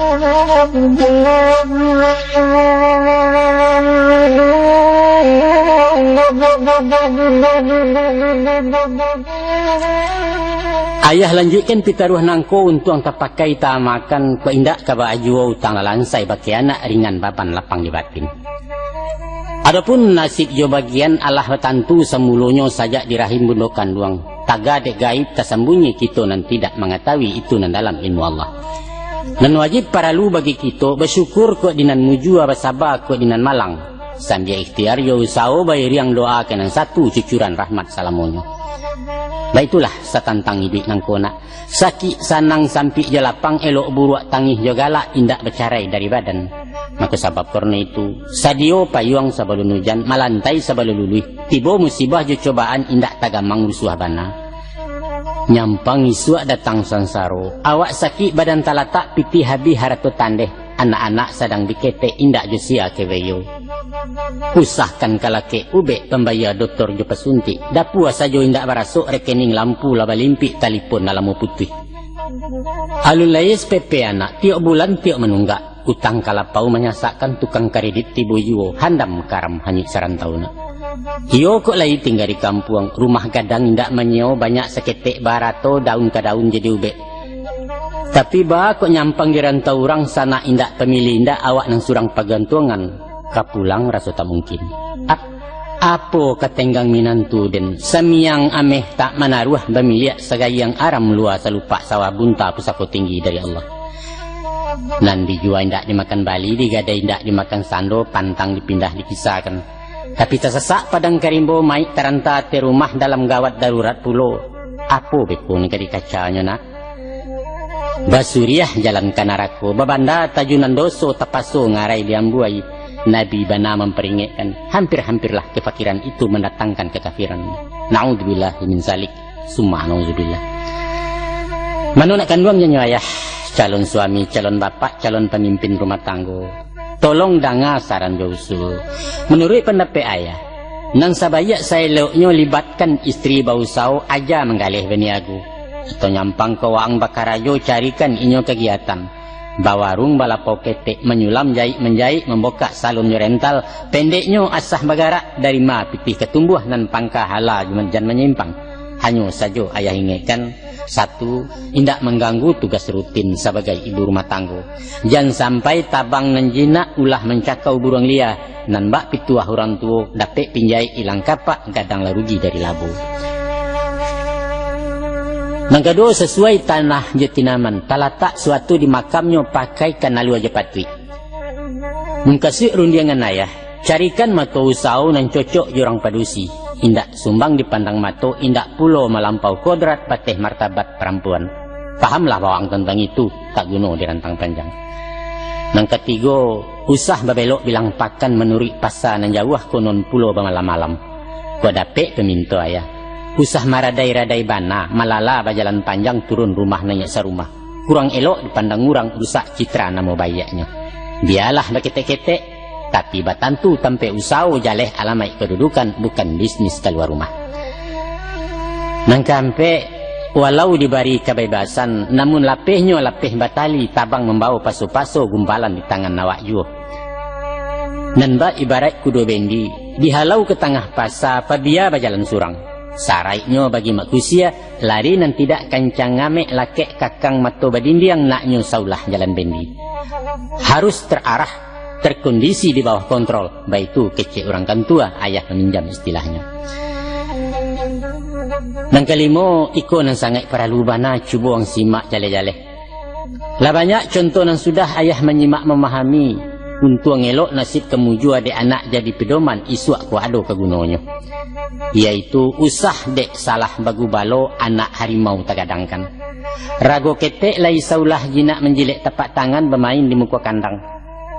lanjutkan pitaruh nangko untuk ang tapakai tamakan ko indak ka baju utang lalansay baki anak ringan bapan lapang di batin. Adapun nasib jo bagian Allah tentu semulanya saja di rahim bunda kandung. Taga dek gaib tersembunyi kita nan tidak mengetahui itu nan dalam ilmu Allah. Dan wajib paralu bagi kita bersyukur ko dinan muju bersabar ko dinan malang. Sambil ikhtiar yo usaha bayar yang doa kenan satu cucuran rahmat salamunyo. Baitulah satantang ibik nang kona. Sakit sanang sampi jalapang elok buruak tangih jo galak indak bercarai dari badan. Maka sebab karena itu sadio payuang sabalun hujan malantai sabalun luluih tiba musibah jo cobaan indak tagamang rusuh bana. Nyampang isuak datang sansaro awak sakit badan talatak piti habi harato tandeh anak-anak sedang dikete indak jo sia keweyo. Usahkan kalake ube pembayar doktor jo pesuntik dapua sajo indak barasuk rekening lampu laba limpik talipon nalamu putih. Alun layes PP anak tiok bulan tiok menunggak. Utang kalapau menyasakkan tukang kredit tibu yuo handam karam hanyut sarantau na. Iyo kok lagi tinggal di kampung rumah gadang indak menyeo banyak seketek barato daun ke daun jadi ube. Tapi bah kok nyampang di rantau orang sana indak pemilih indak awak nang surang pagantungan kapulang rasa tak mungkin. Apo katenggang minantu den samiang ameh tak menaruh bamilia segayang aram luar selupa sawah bunta pusako tinggi dari Allah. Nan dijual indak dimakan Bali, digadai indak dimakan Sando, pantang dipindah dikisahkan. Tapi tersesak padang karimbo maik teranta te rumah dalam gawat darurat pulo. Apa bekun kadi kacanya nak? Basuriah jalan kanarako, babanda tajunan doso tapaso ngarai diambuai. Nabi bana memperingatkan, hampir-hampirlah kefakiran itu mendatangkan kekafiran. Na'udzubillah min zalik, summa na'udzubillah. Manu nak kanduangnya nyayah. Calon suami, calon bapak, calon pemimpin rumah tangga. Tolong dengar saran jausul. Menurut pendapat ayah, nang sabayak saya leuknya libatkan istri bausau aja menggalih beniagu. Atau nyampang ke waang bakarajo carikan inyo kegiatan. Bawarung balapau ketek menyulam jahit menjahit membuka salon rental. Pendeknya asah bagara dari ma pitih ketumbuh nan pangka hala jan menyimpang. Hanya saja ayah ingatkan. Satu, indak mengganggu tugas rutin sebagai ibu rumah tangga. Jangan sampai tabang nanjina ulah mencakau burung liar. Nan bak pituah orang tua dapat pinjai ilang kapak gadang larugi dari labu. Nangkado sesuai tanah jetinaman. Talatak suatu di makamnya pakai kanalu aja patwi. Mengkasih rundiangan ayah. Carikan mata usaha nan cocok jurang padusi. Indak sumbang dipandang mato, indak pulo melampau kodrat patih martabat perempuan. Pahamlah bawang tentang itu, tak guna di rantang panjang. Nang ketiga, usah babelok bilang pakan menuri pasar nan jauh konon pulo malam-malam. Kau dapet peminto ayah. Usah maradai-radai bana, malala bajalan panjang turun rumah nanya serumah. Kurang elok dipandang orang rusak citra nama bayaknya. Biarlah beketek-ketek. Tapi batantu tampe usaha jaleh alamai kedudukan bukan bisnis keluar rumah. Nang kampe walau diberi kebebasan namun lapehnya lapeh batali tabang membawa paso-paso gumpalan di tangan nawak juo. Nanba ibarat kudo bendi dihalau ke tengah pasar pabia bajalan surang. Saraiknya bagi makusia lari nan tidak kancang ngamek lakek kakang mato badindi yang naknya saulah jalan bendi. Harus terarah terkondisi di bawah kontrol, baik itu kecil orang kantua, ayah meminjam istilahnya. Dan kelima, ikut yang sangat perlu bana cuba orang simak jale-jale. Lah banyak contoh yang sudah ayah menyimak memahami untuk ngelok nasib kemuju adik anak jadi pedoman isuak ku ado kegunanya. Yaitu usah dek salah bagu balo anak harimau tagadangkan. Rago ketek lai saulah jinak menjilik tapak tangan bermain di muka kandang.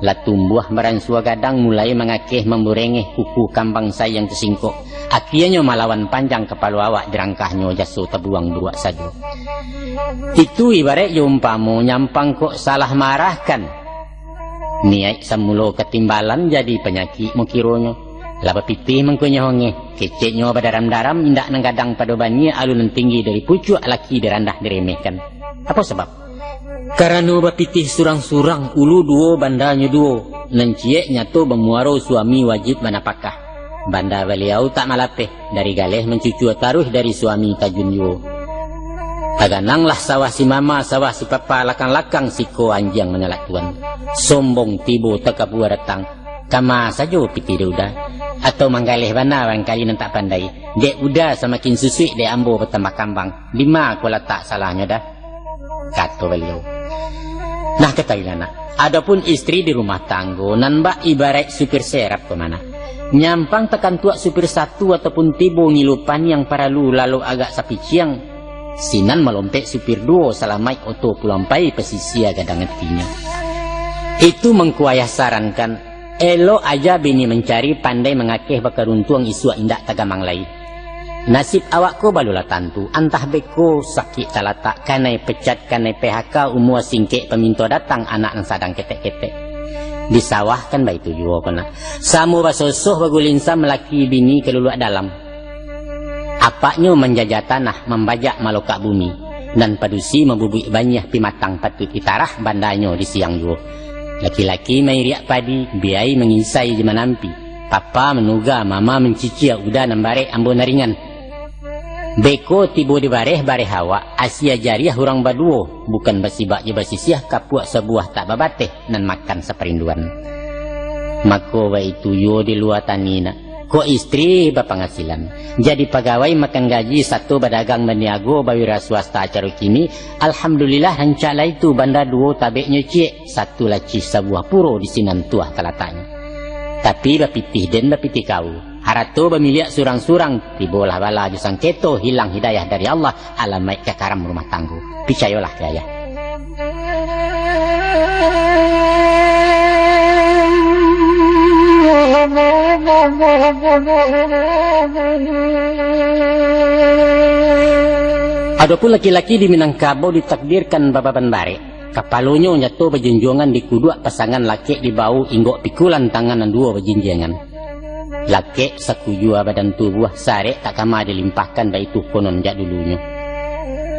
Lah tumbuh meransua gadang mulai mengakeh memburengeh kuku kambang saya yang tersingkuk. Akhirnya malawan panjang kepala awak dirangkahnya jaso terbuang dua saja. Itu ibarat umpama nyampang kok salah marahkan. Niat semulo ketimbalan jadi penyakit mukironyo. Laba pipih mengkunyahonge. Keceknya badaram-daram indak nanggadang pada bani alun tinggi dari pucuk laki dirandah diremehkan. Apa sebab? Karena bapitih surang-surang ulu duo bandanya duo, nanciek nyato bemuaro suami wajib manapakah. Banda beliau tak malapeh dari galeh mencucu taruh dari suami tajun duo. Tagananglah sawah si mama, sawah si papa, lakang-lakang siko anjang menelak tuan. Sombong tibo tekapua datang. Kama saja piti dia udah. Atau manggaleh bana bangkali nantak pandai. Dek udah semakin susui dek ambo bertambah kambang. Lima aku letak salahnya dah. Kata beliau. Nah ketahuilah nak. Adapun istri di rumah tanggo, nanbak ibarat supir serap ke mana. Nyampang tekan tuak supir satu ataupun tibo ngilupan yang paralu lalu agak sapi ciang. Sinan melompek supir duo salamai oto pulampai pesisia gadang hatinya. Itu mengkuayah sarankan, elo aja bini mencari pandai mengakeh bakaruntuang isua indak tagamang lai. Nasib awakku balulah tantu, antah beko sakit talatak, kanai pecat, kanai PHK, umua singkek peminto datang anak yang sadang ketek-ketek. Di sawah kan baik tu juga kena. Samu basosoh bagulinsa melaki bini keluluak dalam. Apaknya menjajah tanah, membajak malokak bumi. Dan padusi membubui banyak pimatang patut itarah bandanya di siang juga. Laki-laki mai riak padi, biai mengisai je menampi. Papa menuga, mama mencicil udah nambare ambo naringan. Beko tibo di bareh hawa, asia jariah orang baduo. Bukan basibak je basisiah, kapuak sebuah tak babateh, nan makan seperinduan. Mako wa itu yo di luar tanina. Ko istri bapangasilan. Jadi pegawai makan gaji satu badagang berniago bawira swasta acara kini. Alhamdulillah hancala itu banda duo tabeknya cik. Satu laci sebuah puro di sinan tuah kalatanya. Tapi bapitih dan bapitih kau. Harato bamilia surang-surang. Tibolah bala jusang keto hilang hidayah dari Allah. Alamai kekaram rumah tangguh. Picayolah kaya. Adapun laki-laki di Minangkabau ditakdirkan bababan bare. Kapalonyo nyato berjenjongan di kudua pasangan laki di bau inggok pikulan tangan dan dua berjenjangan. Laki sakujua badan tubuh sare tak kama dilimpahkan baitu konon jak dulunya.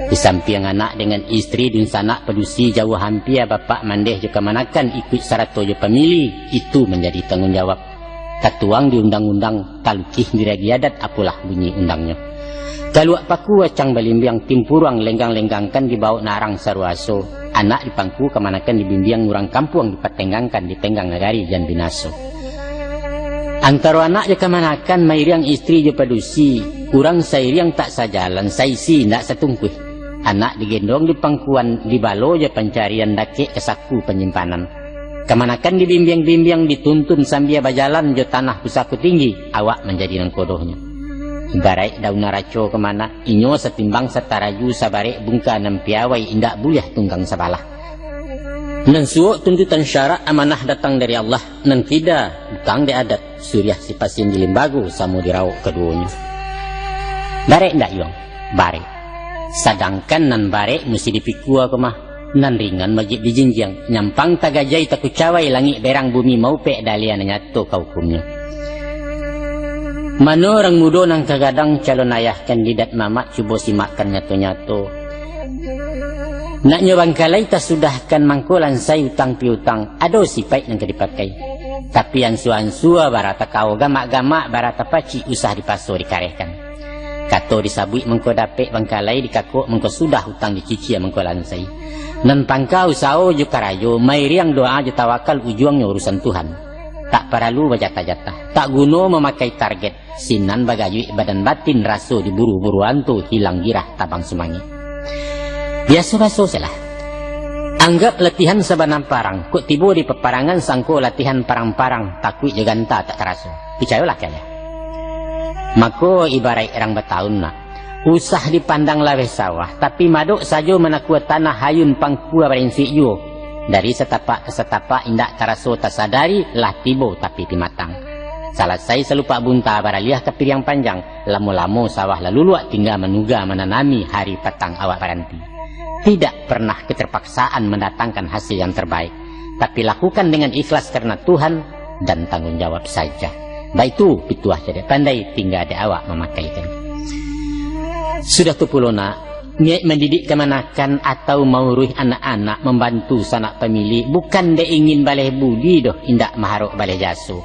Di samping anak dengan istri din sanak pedusi jauh hampir bapak mandeh juga manakan ikut sarato je pemilih. Itu menjadi tanggung jawab. Katuang di undang-undang talukih diragi adat apalah bunyi undangnya. Kaluak paku acang balimbiang timpurang lenggang-lenggangkan dibawa narang sarwaso. Anak dipangku kemanakan dibimbiang orang kampung dipatenggangkan dipenggang negari jan binaso. Antara anak je kemanakan mairiang istri je padusi. Kurang sairiang tak sajalan saisi ndak setungkuh. Anak digendong di pangkuan di balo je pencarian dake kesaku penyimpanan. Kemanakan dibimbing-bimbing dituntun sambil berjalan jo tanah pusaku tinggi, awak menjadi nangkodohnya. Ibarat daun naraco kemana, inyo setimbang setaraju sabarek bungka nam piawai indak boleh tunggang sabalah. Nan suok tuntutan syarak amanah datang dari Allah, nan tidak bukang de adat, suriah si pasin di limbago samu dirau keduanya. Barek ndak yong, barek. Sedangkan nan barek mesti dipikua kemah. Nan ringan majib dijinjang nyampang tagajai takucawai langit berang bumi mau pek dalian nyato kaukumnya. Mano orang muda nang kagadang calon ayah kandidat mamak cuba simakkan nyato-nyato. Nak nyobang kalai tak sudahkan mangkulan saya utang piutang ado sifat yang dipakai. Tapi ansua-ansua barata kau gamak-gamak barata paci usah dipaso dikarehkan. Kato disabui mengko dapek bangkalai dikakuk mengko sudah hutang dicicil mengko lansai. Nan pangkau sao jo karayo mairiang doa jo tawakal ujuangnya urusan Tuhan. Tak perlu berjatah-jatah, tak guno memakai target. Sinan bagayui badan batin raso diburu-buru antu hilang girah tabang semangi. Biasa-biasa selah. Anggap latihan sabanam parang, kok tibo di peparangan sangko latihan parang-parang takui jeganta tak keraso. Picayolah kaya. Mako ibarat orang bertahun nak. Usah dipandang lawe sawah, tapi maduk saja menakuat tanah hayun pangkua berinsik yo. Dari setapak ke setapak indak taraso tasadari lah tibo tapi pimatang. Salah saya selupa bunta baraliah kepir yang panjang, lamo-lamo sawah lalu luak tinggal menuga menanami hari petang awak paranti. Tidak pernah keterpaksaan mendatangkan hasil yang terbaik, tapi lakukan dengan ikhlas karena Tuhan dan tanggung jawab saja. Baik itu pituah jadi pandai tinggal ada awak memakaikan. Sudah tu pulona niat mendidik kemanakan atau mauruh anak-anak membantu sanak pemilik bukan dia ingin baleh budi doh indak maharuk baleh jaso.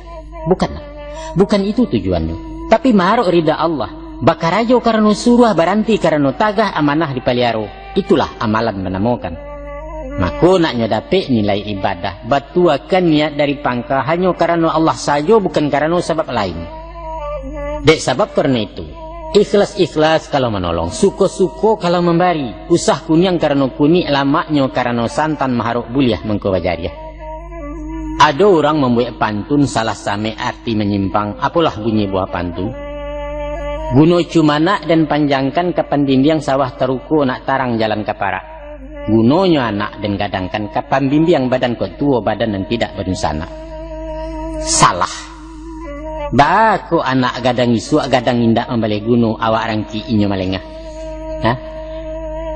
Bukan itu tujuannya. Tapi maharuk rida Allah. Bakarajo karena suruh baranti karena tagah amanah di paliaro. Itulah amalan menemukan. Maka naknya dapat nilai ibadah. Batuakan niat dari pangka hanya karena Allah saja bukan karena sebab lain. Dek sebab karena itu. Ikhlas-ikhlas kalau menolong, suko-suko kalau memberi, usah kunyang karena kuni, lamaknya karena santan maharuk buliah mengkawajariah. Ada orang membuat pantun salah same arti menyimpang, apalah bunyi buah pantun. Guno cumanak dan panjangkan kapan dinding sawah teruko nak tarang jalan kaparak. Gunonya anak dan gadangkan kapan bimbing badan kau tua badan dan tidak berdusana. Salah. Bako anak gadang isu gadang indak membalik gunung awak rangki inyo malengah.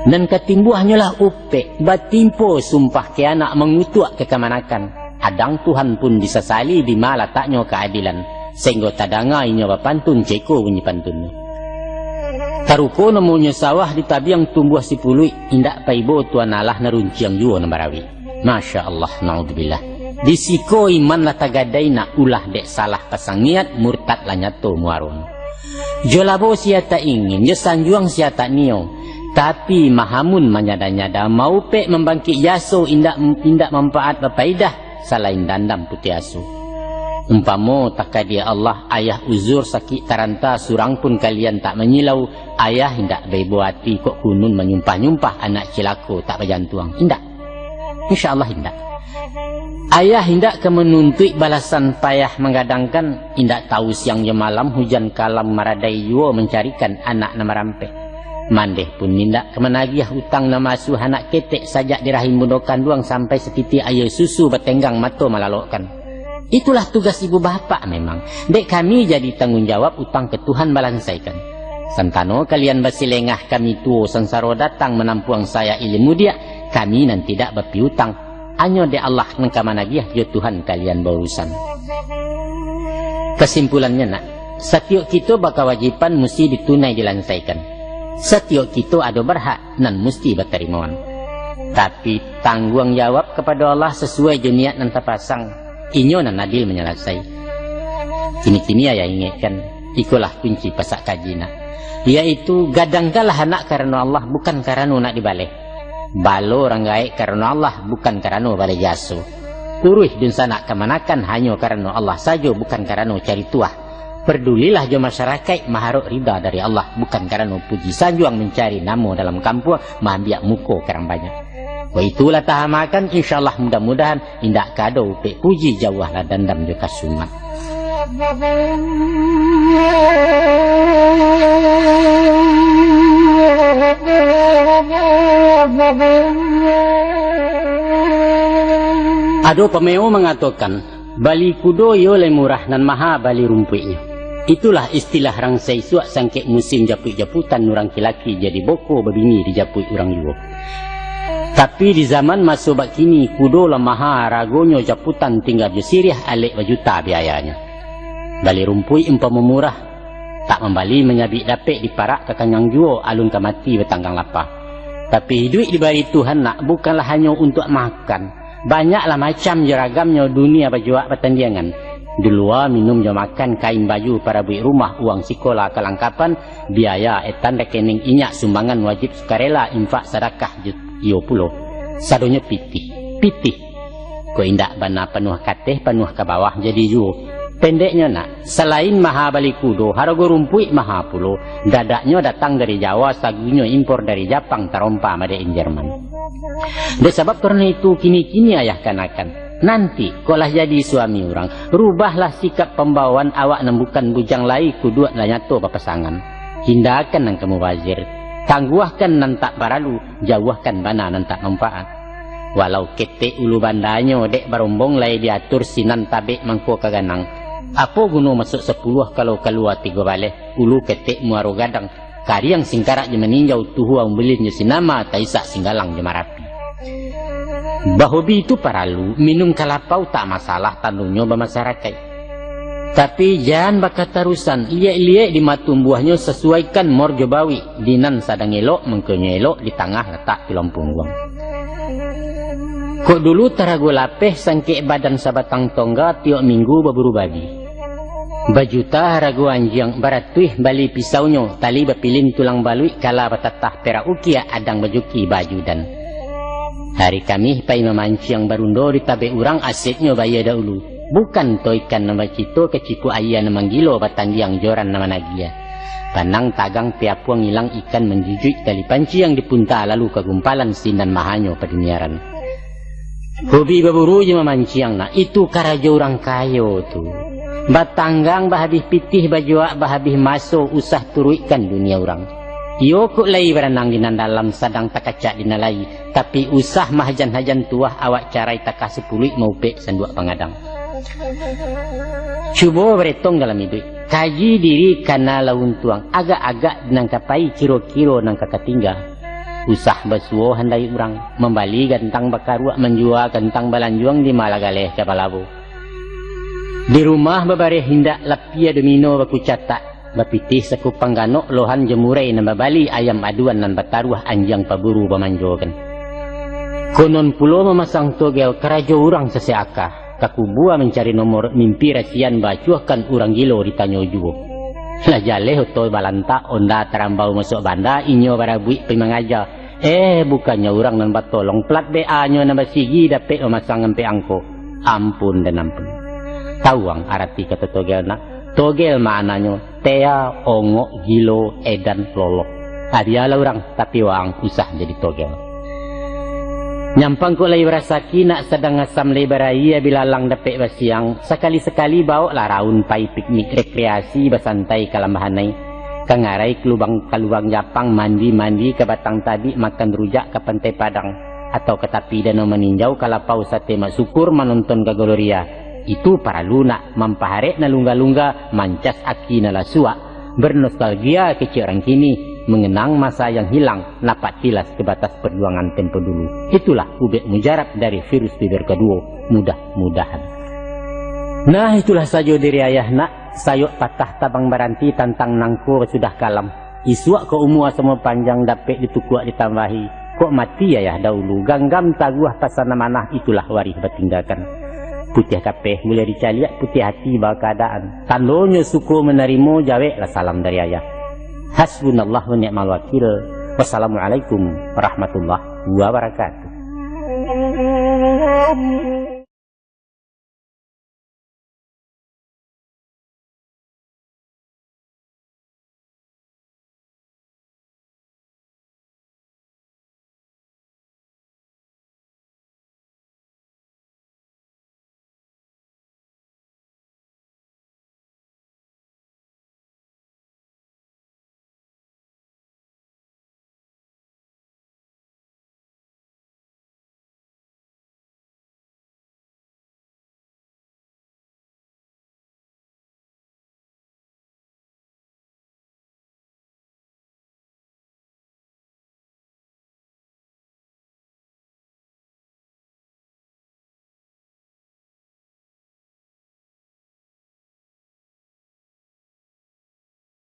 Dan ketimbuhnya lah upe batimpo sumpah ke anak mengutuk ke kemanakan. Adang Tuhan pun disesali di mana letaknya keadilan. Sehingga tadanga inyo bapantun ceko bunyi pantunnya. Taruko namanya sawah di tabiang tumbuh si pului indak paibo tuan Allah narunciang juo nambarawi. Masya Allah, naudzubillah. Disiko iman lah tagadai nak ulah dek salah pasang niat murtad lah nyato muarun. Jolabo siata ingin, jesanjuang siata nio. Tapi mahamun menyada-nyada mau pek membangkit yaso indak manfaat berpaidah selain dandam putih asu. Umpamo takadia Allah ayah uzur sakit taranta surang pun kalian tak menyilau. Ayah hindak bebo hati kok kunun menyumpah-nyumpah anak cilako tak berjantuang. Hindak. InsyaAllah hindak. Ayah hindak ke menuntut balasan payah menggadangkan. Hindak tahu siang je malam hujan kalam maradai yuo mencarikan anak nama rampe. Mandeh pun hindak ke menagiah utang nama asuh anak ketek sajak di rahim bundokan duang sampai setiti air susu bertenggang mato malalokkan. Itulah tugas ibu bapa memang. Dek kami jadi tanggungjawab utang ke Tuhan balansaikan. Santano kalian bersilengah kami tuo sansaro datang menampuang saya ilmu dia. Kami nanti tidak berpiutang. Hanya de Allah nengkamanagiah jo Tuhan kalian berurusan. Kesimpulannya nak, setiap kita berkewajiban mesti ditunai dilansaikan. Setiap kita ada berhak dan mesti berterimaan. Tapi tanggung jawab kepada Allah sesuai juniat dan terpasang. Inyo nan adil menyelesai. Kini-kini ayah ingatkan, ikulah kunci pasak kajina. Yaitu gadangkalah anak karena Allah bukan karena nak dibalik. Balo orang gaik karena Allah bukan karena balik jasu. Uruh dun sanak kemanakan hanya karena Allah saja bukan karena cari tuah. Perdulilah jo masyarakat maharuk rida dari Allah bukan karena puji sanjuang mencari namo dalam kampung mahambiak muko kerang banyak. Wah itulah tahamakan insyaallah mudah-mudahan indak kado pe puji jauhlah dandam juga sumat. Ado pemeo mengatakan bali kudo yo le murah nan maha bali rumpuinya. Itulah istilah rang seisuak sangkek musim japut-japutan orang kilaki jadi boko babini dijaput orang yuo. Tapi di zaman masuk bak kini kudo lah maha ragonyo japutan tinggal jusiriah alik bajuta biayanya. Bali rumpui umpama murah tak membali menyabik dapet di parak kekanyang juo alun kamati betanggang lapar. Tapi duit diberi Tuhan nak bukanlah hanya untuk makan. Banyaklah macam jeragamnya dunia bajuak pertandingan. Di luar minum jam makan kain baju para buik rumah uang sekolah kelengkapan biaya etan rekening inyak sumbangan wajib sukarela infak sedekah yo pulo sadonya pitih ko indak bana penuh kateh penuh ke bawah jadi ju pendeknya nak selain maha bali kudo harago rumpui maha pulo dadaknya datang dari Jawa sagunya impor dari Jepang terompa made in Jerman. Dan sebab karena itu kini-kini ayah kanakan nanti kolah jadi suami orang rubahlah sikap pembawaan awak nembukan bujang lai kuduat lah nyato papasangan hindakan nang kamu wazir tangguhkan nan tak paralu jauhkan bana nan tak manfaat walau kete ulu bandanya dek barombong lai diatur sinan tabek mangko kaganang apa guna masuk 10 kalau keluar 3 balik ulu kete muaro gadang kariang singkarak je meninjau tuhu ang belin je sinama taisak singgalang je marapi. Bahobi itu paralu minum kalapau tak masalah tanunya bermasyarakat. Tapi jangan bakat tarusan, liek-liek di matumbuahnya sesuaikan morjo bawi. Dinan sadang elok, mengkenyo elok, di tengah letak di lompung uang. Kok dulu tarago lapeh sangkek badan sabatang tongga tiok minggu berburu babi. Bajuta rago anjang baratuih bali pisaunyo, tali bapilin tulang balui kala batatah pera ukia adang bajuki baju dan. Hari kami pai memancing barundo di tabe urang asetnyo baya dahulu. Bukan to ikan nama cito ke ciku ayah nama gilo batandiang joran nama nagia. Panang tagang piapuang hilang ikan menjujuk tali panci yang dipunta lalu kegumpalan sinan mahanyo paduniaran. Hobi baburu je memancing na itu karaja orang kayo tu. Batanggang bahabis pitih bajuak bahabis masuk usah turu ikan dunia orang. Iyo kuk lai berenang di dalam sadang takacak di nalai. Tapi usah mahajan-hajan tuah awak carai takah sepuluh mau pek sanduak pengadang. Cuba beretong dalam hidup. Kaji diri karena laun tuang. Agak-agak nangkapai kiro-kiro nangka tinggal. Usah basuo handai urang. Membali gantang bakaruak menjual gantang balanjuang di Malagaleh Kapalabu. Di rumah babareh hindak lapia domino baku catak. Bapitih sekupang ganok lohan jemurai na babali ayam aduan nan bataruah anjang paburu bamanjokan. Konon pulo memasang togel kerajo urang seseakah. Kakubua mencari nomor mimpi rasian bacuahkan urang gilo ditanyo juo. Lah jaleh otoy balanta onda terambau masuk banda inyo barabui pimangaja. Bukannya urang nan batolong plat BA nyo na basigi dapet memasang ngempe angko. Ampun dan ampun. Tawang arati kata togel nak. Togel maknanya tea, ongo, gilo, edan, lolok. Adialah orang tapi wang usah jadi togel. Nyampang ko lay rasaki nak sedang asam lebaraya bilalang dapet basiang. Sekali-sekali bawa lah raun pai piknik rekreasi basantai kalambahanai. Kangarai kelubang kaluang Japang mandi-mandi ke batang tadi makan rujak ke pantai Padang. Atau ke tapi danau meninjau kalapau sate masukur menonton ke Gloria. Itu para lunak mampaharek na lungga-lungga mancas aki na lasua. Bernostalgia kecil orang kini. Mengenang masa yang hilang, napak tilas ke batas perjuangan tempo dulu. Itulah ubek mujarab dari virus fever kedua, mudah-mudahan. Nah itulah saja diri ayah nak, sayok patah tabang baranti tantang nangkur sudah kalam. Isuak ke umur semua panjang dapet ditukuak ditambahi. Kok mati ayah dahulu, ganggam taguah pasana manah itulah waris bertinggalkan. Putih kapeh mulai dicaliak, putih hati bawa keadaan. Tandonyo suku menerima jaweklah salam dari ayah. Hasbunallah wa ni'mal wakil. Wassalamualaikum warahmatullahi wabarakatuh.